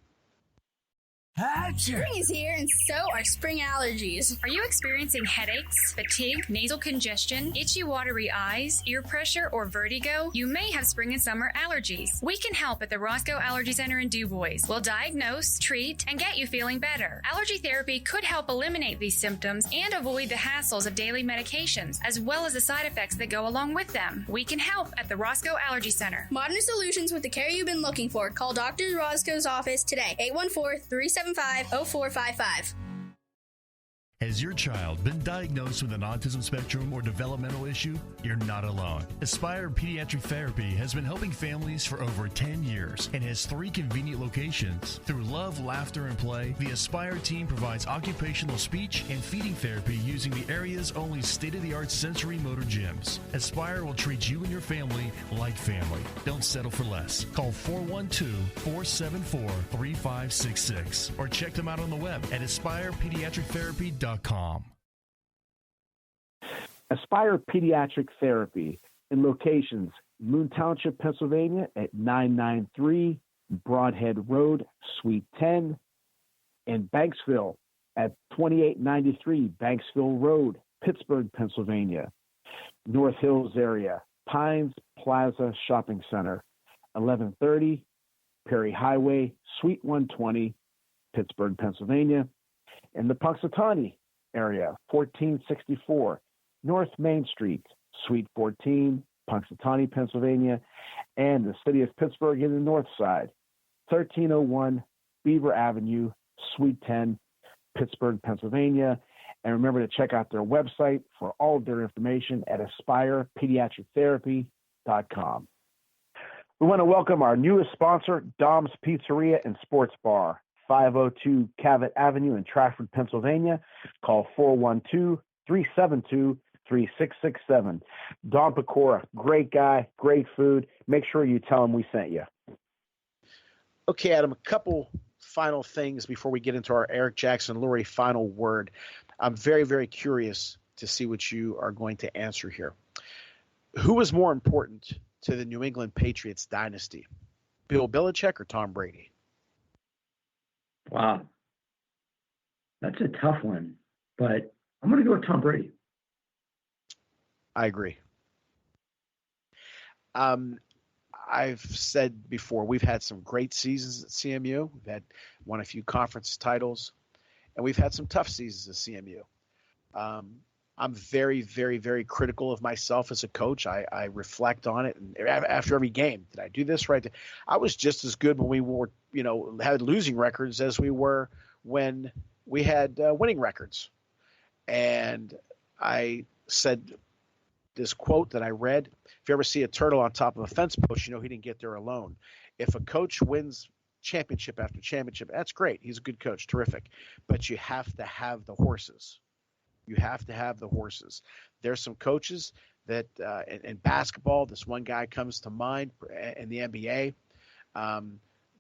Speaker 12: Spring is here, and so are spring allergies.
Speaker 13: Are you experiencing headaches, fatigue, nasal congestion, itchy, watery eyes, ear pressure, or vertigo? You may have spring and summer allergies. We can help at the Roscoe Allergy Center in DuBois. We'll diagnose, treat, and get you feeling better. Allergy therapy could help eliminate these symptoms and avoid the hassles of daily medications, as well as the side effects that go along with them. We can help at the Roscoe Allergy Center.
Speaker 12: Modern solutions with the care you've been looking for. Call Dr. Roscoe's office today, 814-375-0455.
Speaker 14: Has your child been diagnosed with an autism spectrum or developmental issue? You're not alone. Aspire Pediatric Therapy has been helping families for over 10 years and has 3 convenient locations. Through love, laughter, and play, the Aspire team provides occupational speech and feeding therapy using the area's only state-of-the-art sensory motor gyms. Aspire will treat you and your family like family. Don't settle for less. Call 412-474-3566 or check them out on the web at aspirepediatrictherapy.com.
Speaker 15: Aspire Pediatric Therapy in locations Moon Township, Pennsylvania at 993 Broadhead Road, Suite 10, and Banksville at 2893 Banksville Road, Pittsburgh, Pennsylvania. North Hills area, Pines Plaza Shopping Center, 1130 Perry Highway, Suite 120, Pittsburgh, Pennsylvania. In the Punxsutawney area, 1464 North Main Street, Suite 14, Punxsutawney, Pennsylvania, and the city of Pittsburgh in the north side, 1301 Beaver Avenue, Suite 10, Pittsburgh, Pennsylvania. And remember to check out their website for all of their information at aspirepediatrictherapy.com. We want to welcome our newest sponsor, Dom's Pizzeria and Sports Bar, 502 Cavett Avenue in Trafford, Pennsylvania. Call 412-372-3600 888-983-3667. Don Pecora, great guy, great food. Make sure you tell him we sent you.
Speaker 10: Okay, Adam, a couple final things before we get into our Eric Jackson Lurie final word. I'm very, very curious to see what you are going to answer here. Who was more important to the New England Patriots dynasty, Bill Belichick or Tom Brady?
Speaker 11: Wow. That's a tough one, but I'm going to go with Tom Brady.
Speaker 10: I agree. I've said before, we've had some great seasons at CMU. We've won a few conference titles, and we've had some tough seasons at CMU. I'm very, very, very critical of myself as a coach. I reflect on it, and after every game, did I do this right? I was just as good when we were, had losing records as we were when we had winning records. And I said this quote that I read: if you ever see a turtle on top of a fence post, he didn't get there alone. If a coach wins championship after championship, that's great. He's a good coach, terrific. But you have to have the horses. You have to have the horses. There's some coaches that in basketball, this one guy comes to mind in the NBA.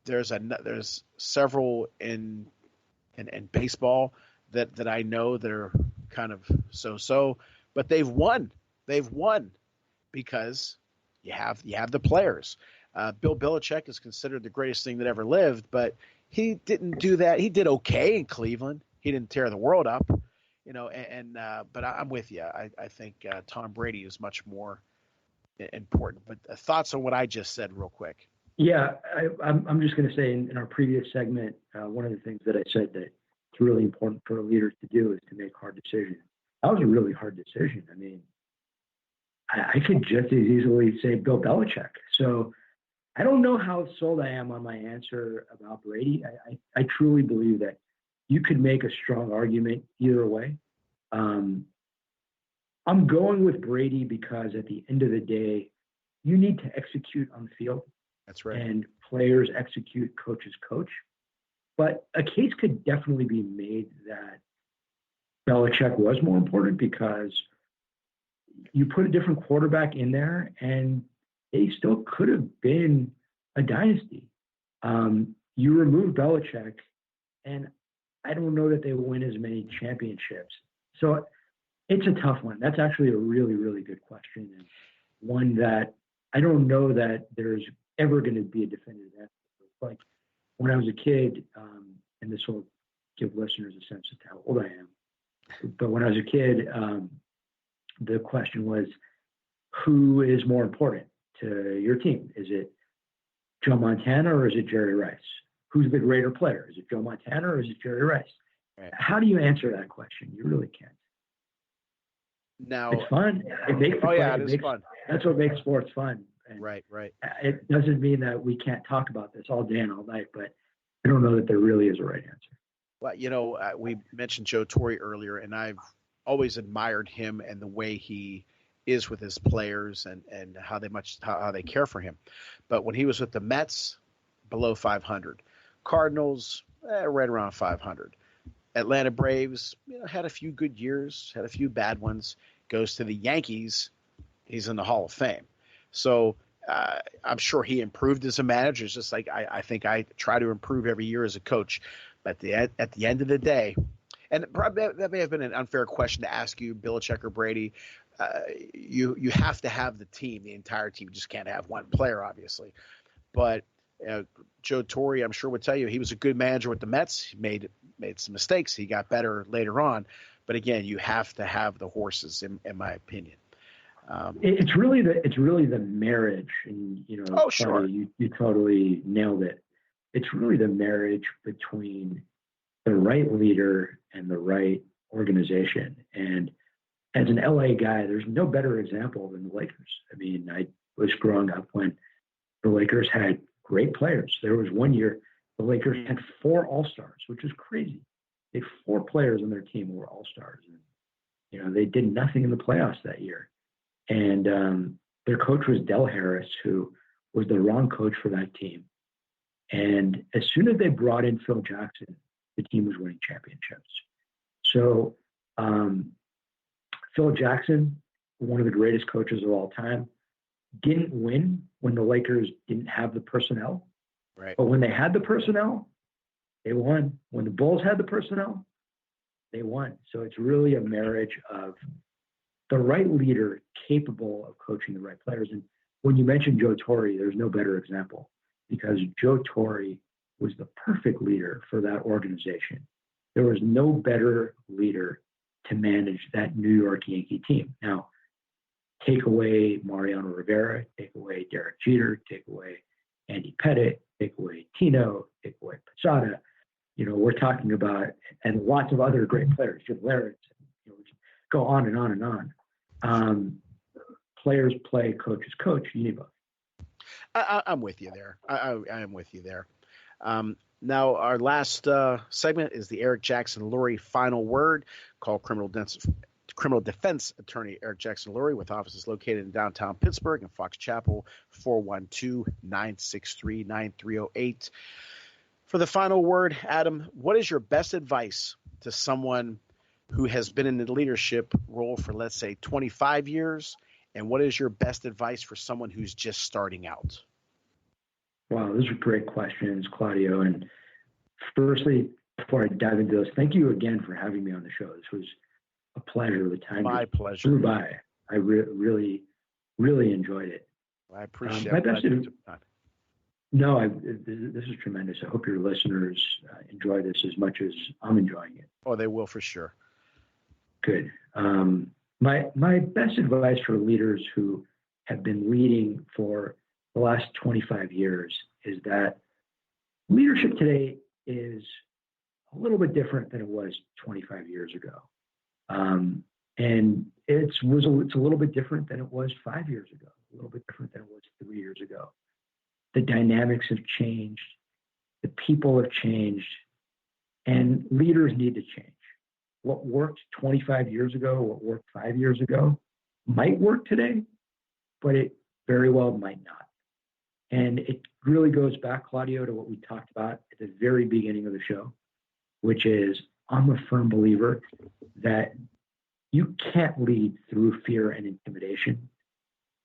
Speaker 10: There's several in baseball that I know that are kind of so, but they've won. They've won because you have the players. Bill Belichick is considered the greatest thing that ever lived, but he didn't do that. He did okay in Cleveland. He didn't tear the world up. But I'm with you. I think Tom Brady is much more important. But thoughts on what I just said real quick?
Speaker 11: Yeah, I'm just going to say in our previous segment, one of the things that I said that it's really important for a leader to do is to make hard decisions. That was a really hard decision. I mean, I could just as easily say Bill Belichick. So I don't know how sold I am on my answer about Brady. I truly believe that you could make a strong argument either way. I'm going with Brady because at the end of the day, you need to execute on the field.
Speaker 10: That's right.
Speaker 11: And players execute, coaches coach. But a case could definitely be made that Belichick was more important because you put a different quarterback in there and they still could have been a dynasty. You remove Belichick and I don't know that they will win as many championships. So it's a tough one. That's actually a really, really good question, and one that I don't know that there's ever going to be a definitive answer. Like when I was a kid, and this will give listeners a sense of how old I am, but when I was a kid, the question was, who is more important to your team? Is it Joe Montana or is it Jerry Rice? Who's the greater player? Is it Joe Montana or is it Jerry Rice? Right. How do you answer that question? You really can't.
Speaker 10: Now
Speaker 11: it's fun. It makes
Speaker 10: fun.
Speaker 11: That's what makes sports fun. And
Speaker 10: right.
Speaker 11: It doesn't mean that we can't talk about this all day and all night, but I don't know that there really is a right answer.
Speaker 10: Well, we mentioned Joe Torre earlier, and I've always admired him and the way he is with his players and how they care for him. But when he was with the Mets, below 500. Cardinals, right around 500. Atlanta Braves, had a few good years, had a few bad ones. Goes to the Yankees, he's in the Hall of Fame. So I'm sure he improved as a manager. It's just like I think I try to improve every year as a coach. But at the end of the day, and probably that may have been an unfair question to ask you, Belichick or Brady. You have to have the team, the entire team. You just can't have one player, obviously. But Joe Torre, I'm sure, would tell you he was a good manager with the Mets. He made some mistakes. He got better later on. But again, you have to have the horses, in my opinion.
Speaker 11: It's really the marriage, and
Speaker 10: sure,
Speaker 11: you totally nailed it. It's really the marriage between the right leader and the right organization. And as an LA guy, there's no better example than the Lakers. I mean, I was growing up when the Lakers had great players. There was one year the Lakers had 4 All-Stars, which is crazy. They had 4 players on their team who were All-Stars. And, they did nothing in the playoffs that year. And their coach was Del Harris, who was the wrong coach for that team. And as soon as they brought in Phil Jackson, the team was winning championships. So Phil Jackson, one of the greatest coaches of all time, didn't win when the Lakers didn't have the personnel.
Speaker 10: Right.
Speaker 11: But when they had the personnel, they won. When the Bulls had the personnel, they won. So it's really a marriage of the right leader capable of coaching the right players. And when you mentioned Joe Torre, there's no better example, because Joe Torre was the perfect leader for that organization. There was no better leader to manage that New York Yankee team. Now, take away Mariano Rivera, take away Derek Jeter, take away Andy Pettitte, take away Tino, take away Posada. We're talking about, and lots of other great players, Jim Lawrence, we can go on and on and on. Players play, coaches coach. You need both.
Speaker 10: I'm with you there. I am with you there. Now, our last segment is the Eric Jackson Lurie final word, called criminal defense attorney Eric Jackson Lurie, with offices located in downtown Pittsburgh and Fox Chapel, 412-963-9308. For the final word, Adam, what is your best advice to someone who has been in the leadership role for, let's say, 25 years? And what is your best advice for someone who's just starting out?
Speaker 11: Wow, those are great questions, Claudio. And firstly, before I dive into those, thank you again for having me on the show. This was a pleasure. The time
Speaker 10: My pleasure.
Speaker 11: flew by. I really, really enjoyed it.
Speaker 10: I appreciate
Speaker 11: my
Speaker 10: it.
Speaker 11: best this is tremendous. I hope your listeners enjoy this as much as I'm enjoying it.
Speaker 10: Oh, they will for sure.
Speaker 11: Good. My best advice for leaders who have been leading for the last 25 years is that leadership today is a little bit different than it was 25 years ago. And it's a little bit different than it was 5 years ago, a little bit different than it was 3 years ago. The dynamics have changed, the people have changed, and leaders need to change. What worked 25 years ago, what worked 5 years ago, might work today, but it very well might not. And it really goes back, Claudio, to what we talked about at the very beginning of the show, which is I'm a firm believer that you can't lead through fear and intimidation.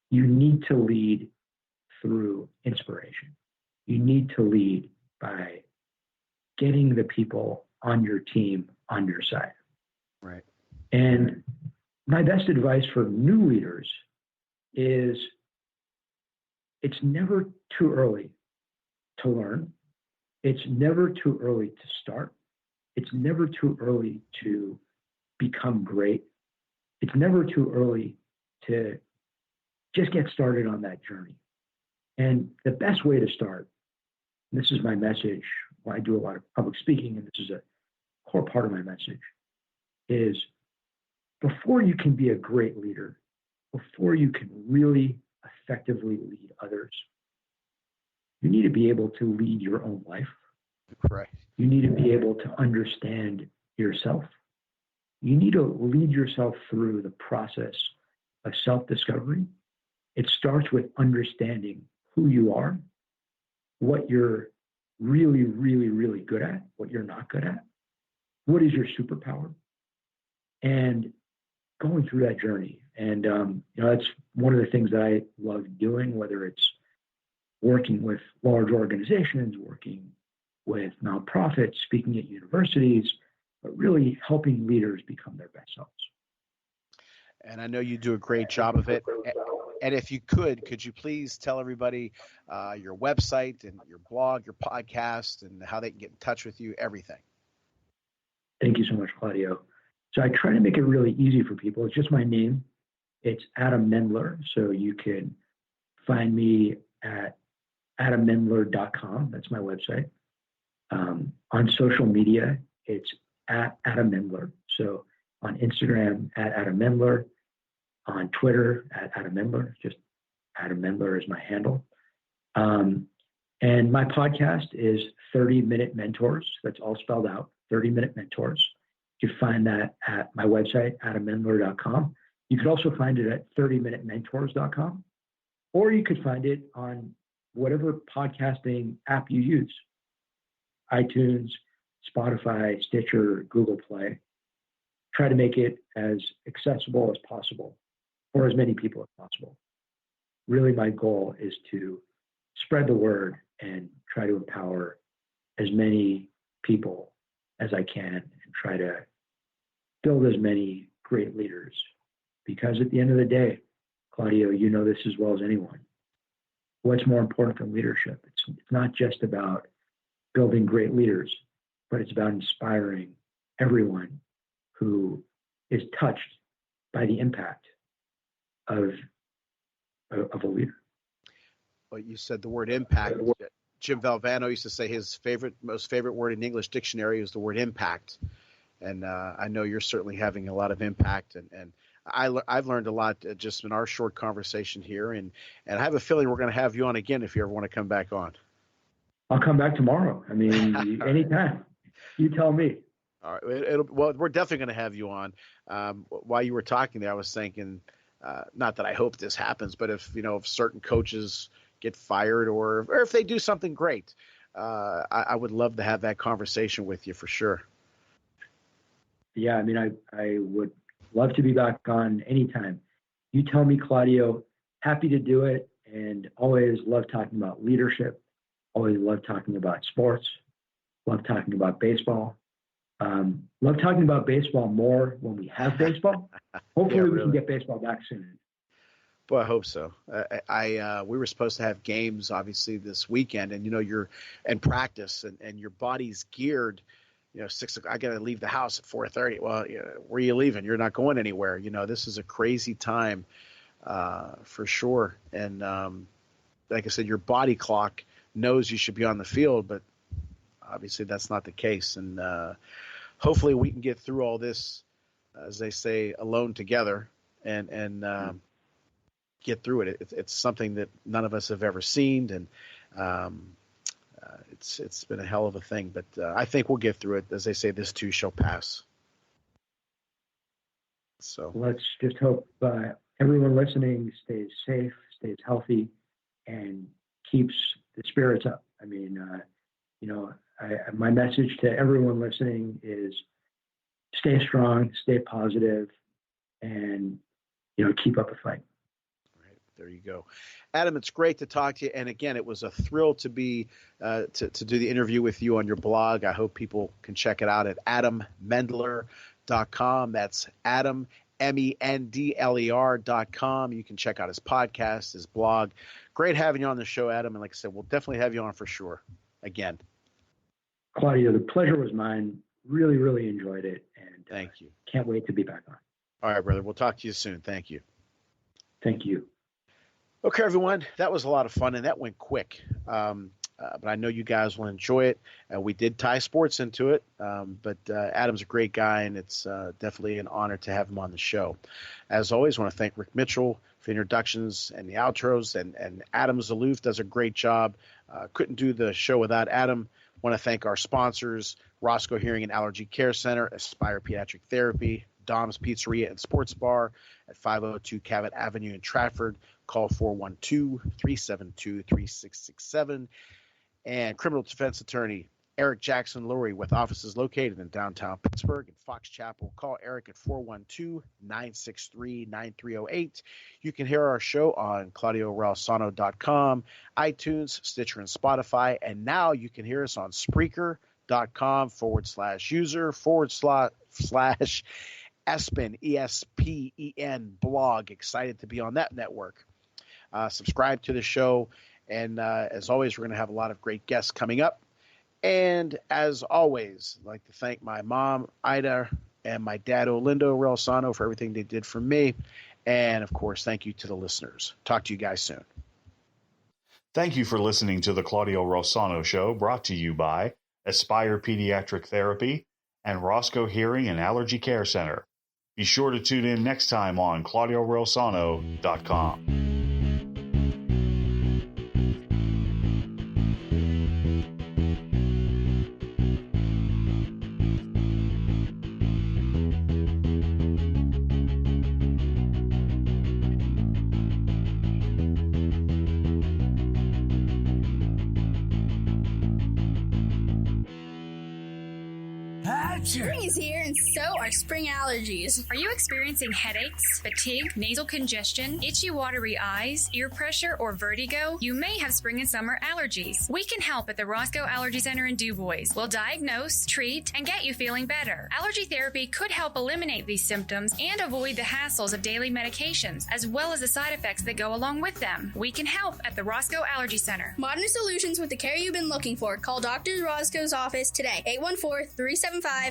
Speaker 11: You need to lead through inspiration. You need to lead by getting the people on your team on your side.
Speaker 10: Right.
Speaker 11: And my best advice for new leaders is it's never too early to learn. It's never too early to start. It's never too early to become great. It's never too early to just get started on that journey. And the best way to start, and this is my message, when I do a lot of public speaking, and this is a core part of my message, is before you can be a great leader, before you can really effectively lead others, you need to be able to lead your own life.
Speaker 10: Right.
Speaker 11: You need to be able to understand yourself. You need to lead yourself through the process of self-discovery. It starts with understanding who you are, what you're really, really, really good at, what you're not good at, what is your superpower, and going through that journey. And, that's one of the things that I love doing, whether it's working with large organizations, working with nonprofits, speaking at universities, but really helping leaders become their best selves.
Speaker 10: And I know you do a great job of it. And if you could you please tell everybody your website and your blog, your podcast, and how they can get in touch with you, everything.
Speaker 11: Thank you so much, Claudio. So I try to make it really easy for people. It's just my name. It's Adam Mendler. So you can find me at adammendler.com. That's my website. On social media, it's at Adam Mendler. So on Instagram, at Adam Mendler. On Twitter, at Adam Mendler. Just Adam Mendler is my handle. And my podcast is 30-Minute Mentors. That's all spelled out, 30-Minute Mentors. You can find that at my website, adammendler.com. You could also find it at 30minutementors.com, or you could find it on whatever podcasting app you use, iTunes, Spotify, Stitcher, Google Play. try to make it as accessible as possible for as many people as possible. Really, my goal is to spread the word and try to empower as many people as I can and try to build as many great leaders. Because at the end of the day, Claudio, you know this as well as anyone. What's more important than leadership? It's not just about building great leaders, but it's about inspiring everyone who is touched by the impact of a leader.
Speaker 10: Well, you said the word impact. Jim Valvano used to say his most favorite word in English dictionary is the word impact. And I know you're certainly having a lot of impact. And I've learned a lot just in our short conversation here. And I have a feeling we're going to have you on again if you ever want to come back on.
Speaker 11: I'll come back tomorrow. I mean, anytime. You tell me.
Speaker 10: All right. Well, we're definitely going to have you on. While you were talking there, I was thinking, not that I hope this happens, but if certain coaches get fired or if they do something great, I would love to have that conversation with you for sure.
Speaker 11: Yeah, I mean, I would love to be back on anytime. You tell me, Claudio, happy to do it, and always love talking about leadership, always love talking about sports, love talking about baseball. Love talking about baseball more when we have baseball. Hopefully we can get baseball back soon.
Speaker 10: Well, I hope so. We were supposed to have games, obviously, this weekend, and you're in practice, and your body's geared. 6 o'clock. I got to leave the house at 4:30. Well, where are you leaving? You're not going anywhere. This is a crazy time, for sure. And like I said, your body clock knows you should be on the field, but obviously that's not the case. And hopefully we can get through all this, as they say, alone together, and get through it. It's something that none of us have ever seen, and it's been a hell of a thing. But I think we'll get through it. As they say, this too shall pass. So
Speaker 11: let's just hope everyone listening stays safe, stays healthy, and keeps the spirits up. I mean, my message to everyone listening is stay strong, stay positive, and, keep up the fight.
Speaker 10: Right. There you go. Adam, it's great to talk to you. And again, it was a thrill to be, to do the interview with you on your blog. I hope people can check it out at AdamMendler.com. That's Adam, MENDLER.com. You can check out his podcast, his blog. Great having you on the show, Adam. And like I said, we'll definitely have you on for sure again.
Speaker 11: Claudio, the pleasure was mine. Really, really enjoyed it. And
Speaker 10: thank you.
Speaker 11: Can't wait to be back on.
Speaker 10: All right, brother. We'll talk to you soon. Thank you.
Speaker 11: Thank you.
Speaker 10: Okay, everyone. That was a lot of fun, and that went quick. But I know you guys will enjoy it. We did tie sports into it, but Adam's a great guy, and it's definitely an honor to have him on the show. As always, I want to thank Rick Mitchell for the introductions and the outros, and Adam Zaloof does a great job. Couldn't do the show without Adam. Want to thank our sponsors, Roscoe Hearing and Allergy Care Center, Aspire Pediatric Therapy, Dom's Pizzeria and Sports Bar at 502 Cavett Avenue in Stratford. Call 412-372-3667. And criminal defense attorney Eric Jackson Lurie with offices located in downtown Pittsburgh and Fox Chapel. Call Eric at 412-963-9308. You can hear our show on ClaudioReilsono.com, iTunes, Stitcher, and Spotify. And now you can hear us on Spreaker.com/user/Espen, ESPEN blog. Excited to be on that network. Subscribe to the show. And as always, we're going to have a lot of great guests coming up. And as always, I'd like to thank my mom, Ida, and my dad, Olindo Reilsono, for everything they did for me. And, of course, thank you to the listeners. Talk to you guys soon.
Speaker 9: Thank you for listening to the Claudio Reilsono Show, brought to you by Aspire Pediatric Therapy and Roscoe Hearing and Allergy Care Center. Be sure to tune in next time on ClaudioReilsono.com.
Speaker 16: I
Speaker 12: Rapture! Spring is here, and so are spring allergies.
Speaker 13: Are you experiencing headaches, fatigue, nasal congestion, itchy, watery eyes, ear pressure, or vertigo? You may have spring and summer allergies. We can help at the Roscoe Allergy Center in DuBois. We'll diagnose, treat, and get you feeling better. Allergy therapy could help eliminate these symptoms and avoid the hassles of daily medications, as well as the side effects that go along with them. We can help at the Roscoe Allergy Center.
Speaker 12: Modern solutions with the care you've been looking for. Call Dr. Roscoe's office today. 814-375-0455.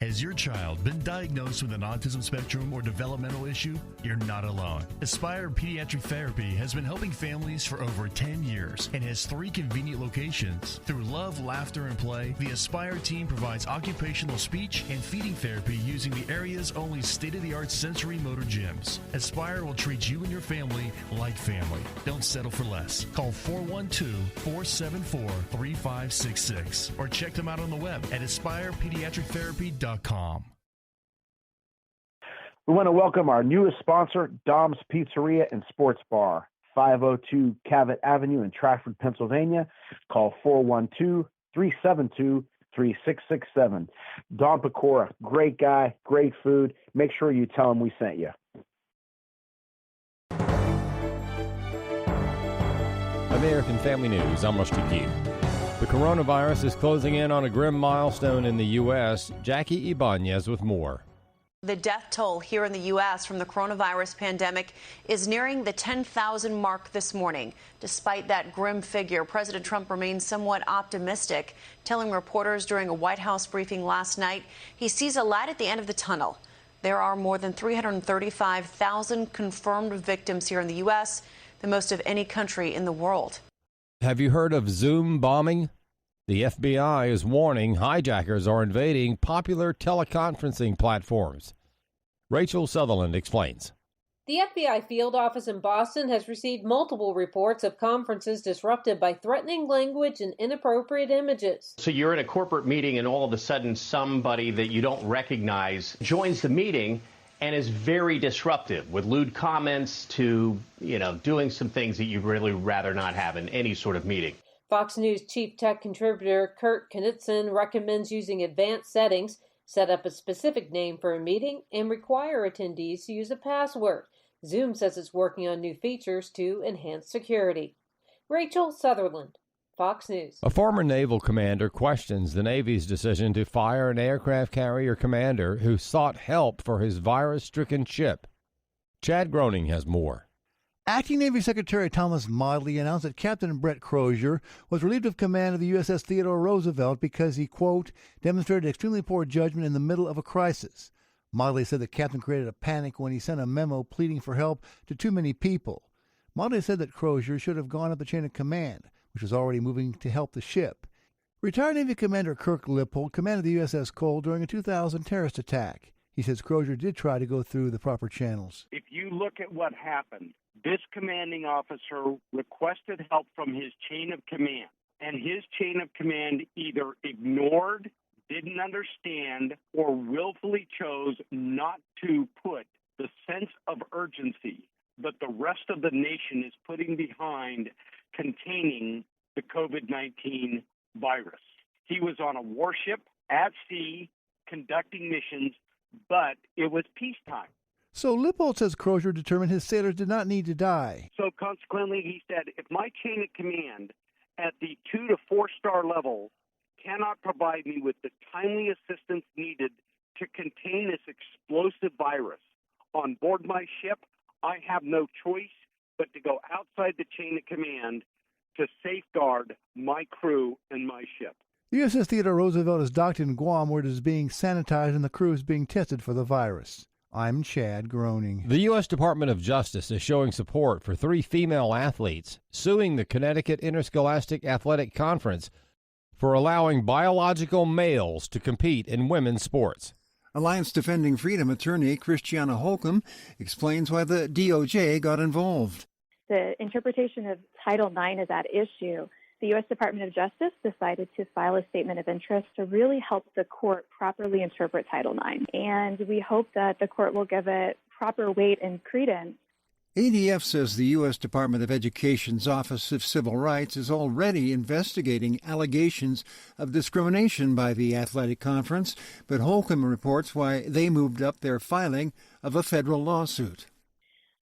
Speaker 14: Has your child been diagnosed with an autism spectrum or developmental issue? You're not alone. Aspire Pediatric Therapy has been helping families for over 10 years and has 3 convenient locations. Through love, laughter, and play, the Aspire team provides occupational speech and feeding therapy using the area's only state-of-the-art sensory motor gyms. Aspire will treat you and your family like family. Don't settle for less. Call 412-474-3566 or check them out on the web at aspirepediatrictherapy.com.
Speaker 15: We want to welcome our newest sponsor, Dom's Pizzeria and Sports Bar, 502 Cavett Avenue in Trafford, Pennsylvania. Call 412-372-3667. Don Pecora, great guy, great food. Make sure you tell him we sent you.
Speaker 1: American Family News, I'm Rusty Q. The coronavirus is closing in on a grim milestone in the U.S. Jackie Ibanez with more.
Speaker 2: The death toll here in the U.S. from the coronavirus pandemic is nearing the 10,000 mark this morning. Despite that grim figure, President Trump remains somewhat optimistic, telling reporters during a White House briefing last night he sees a light at the end of the tunnel. There are more than 335,000 confirmed victims here in the U.S., the most of any country in the world.
Speaker 1: Have you heard of Zoom bombing? The FBI is warning hijackers are invading popular teleconferencing platforms. Rachel Sutherland explains.
Speaker 3: The FBI field office in Boston has received multiple reports of conferences disrupted by threatening language and inappropriate images.
Speaker 4: So you're in a corporate meeting and all of a sudden somebody that you don't recognize joins the meeting and is very disruptive with lewd comments to, doing some things that you'd really rather not have in any sort of meeting.
Speaker 3: Fox News chief tech contributor Kurt Knudsen recommends using advanced settings, set up a specific name for a meeting, and require attendees to use a password. Zoom says it's working on new features to enhance security. Rachel Sutherland, Fox News.
Speaker 1: A former naval commander questions the Navy's decision to fire an aircraft carrier commander who sought help for his virus-stricken ship. Chad Groening has more.
Speaker 5: Acting Navy Secretary Thomas Modly announced that Captain Brett Crozier was relieved of command of the USS Theodore Roosevelt because he, quote, demonstrated extremely poor judgment in the middle of a crisis. Modly said the captain created a panic when he sent a memo pleading for help to too many people. Modly said that Crozier should have gone up the chain of command, which was already moving to help the ship. Retired Navy Commander Kirk Lippold commanded the USS Cole during a 2000 terrorist attack. He says Crozier did try to go through the proper channels.
Speaker 6: If you look at what happened, this commanding officer requested help from his chain of command, and his chain of command either ignored, didn't understand, or willfully chose not to put the sense of urgency that the rest of the nation is putting behind containing the COVID-19 virus. He was on a warship at sea conducting missions, but it was peacetime.
Speaker 5: So Lippold says Crozier determined his sailors did not need to die.
Speaker 6: So consequently, he said, if my chain of command at the 2 to 4 star level cannot provide me with the timely assistance needed to contain this explosive virus on board my ship, I have no choice but to go outside the chain of command to safeguard my crew and my ship.
Speaker 5: The USS Theodore Roosevelt is docked in Guam, where it is being sanitized and the crew is being tested for the virus. I'm Chad Groening.
Speaker 1: The U.S. Department of Justice is showing support for 3 female athletes suing the Connecticut Interscholastic Athletic Conference for allowing biological males to compete in women's sports.
Speaker 7: Alliance Defending Freedom attorney Christiana Holcomb explains why the DOJ got involved.
Speaker 8: The interpretation of Title IX is at issue. The U.S. Department of Justice decided to file a statement of interest to really help the court properly interpret Title IX. And we hope that the court will give it proper weight and credence.
Speaker 7: ADF says the U.S. Department of Education's Office of Civil Rights is already investigating allegations of discrimination by the athletic conference, but Holcomb reports why they moved up their filing of a federal lawsuit.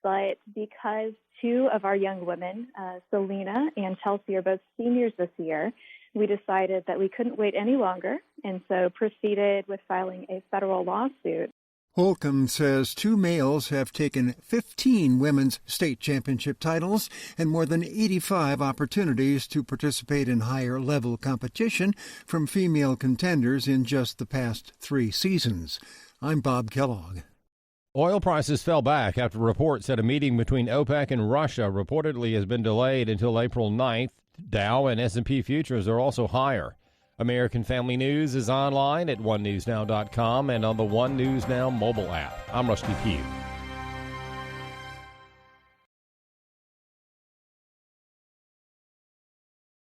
Speaker 8: But because two of our young women, Selena and Chelsea, are both seniors this year, we decided that we couldn't wait any longer, and so proceeded with filing a federal lawsuit.
Speaker 7: Holcomb says two males have taken 15 women's state championship titles and more than 85 opportunities to participate in higher-level competition from female contenders in just the past 3 seasons. I'm Bob Kellogg.
Speaker 1: Oil prices fell back after reports said a meeting between OPEC and Russia reportedly has been delayed until April 9th. Dow and S&P futures are also higher. American Family News is online at onenewsnow.com and on the One News Now mobile app. I'm Rusty Pugh.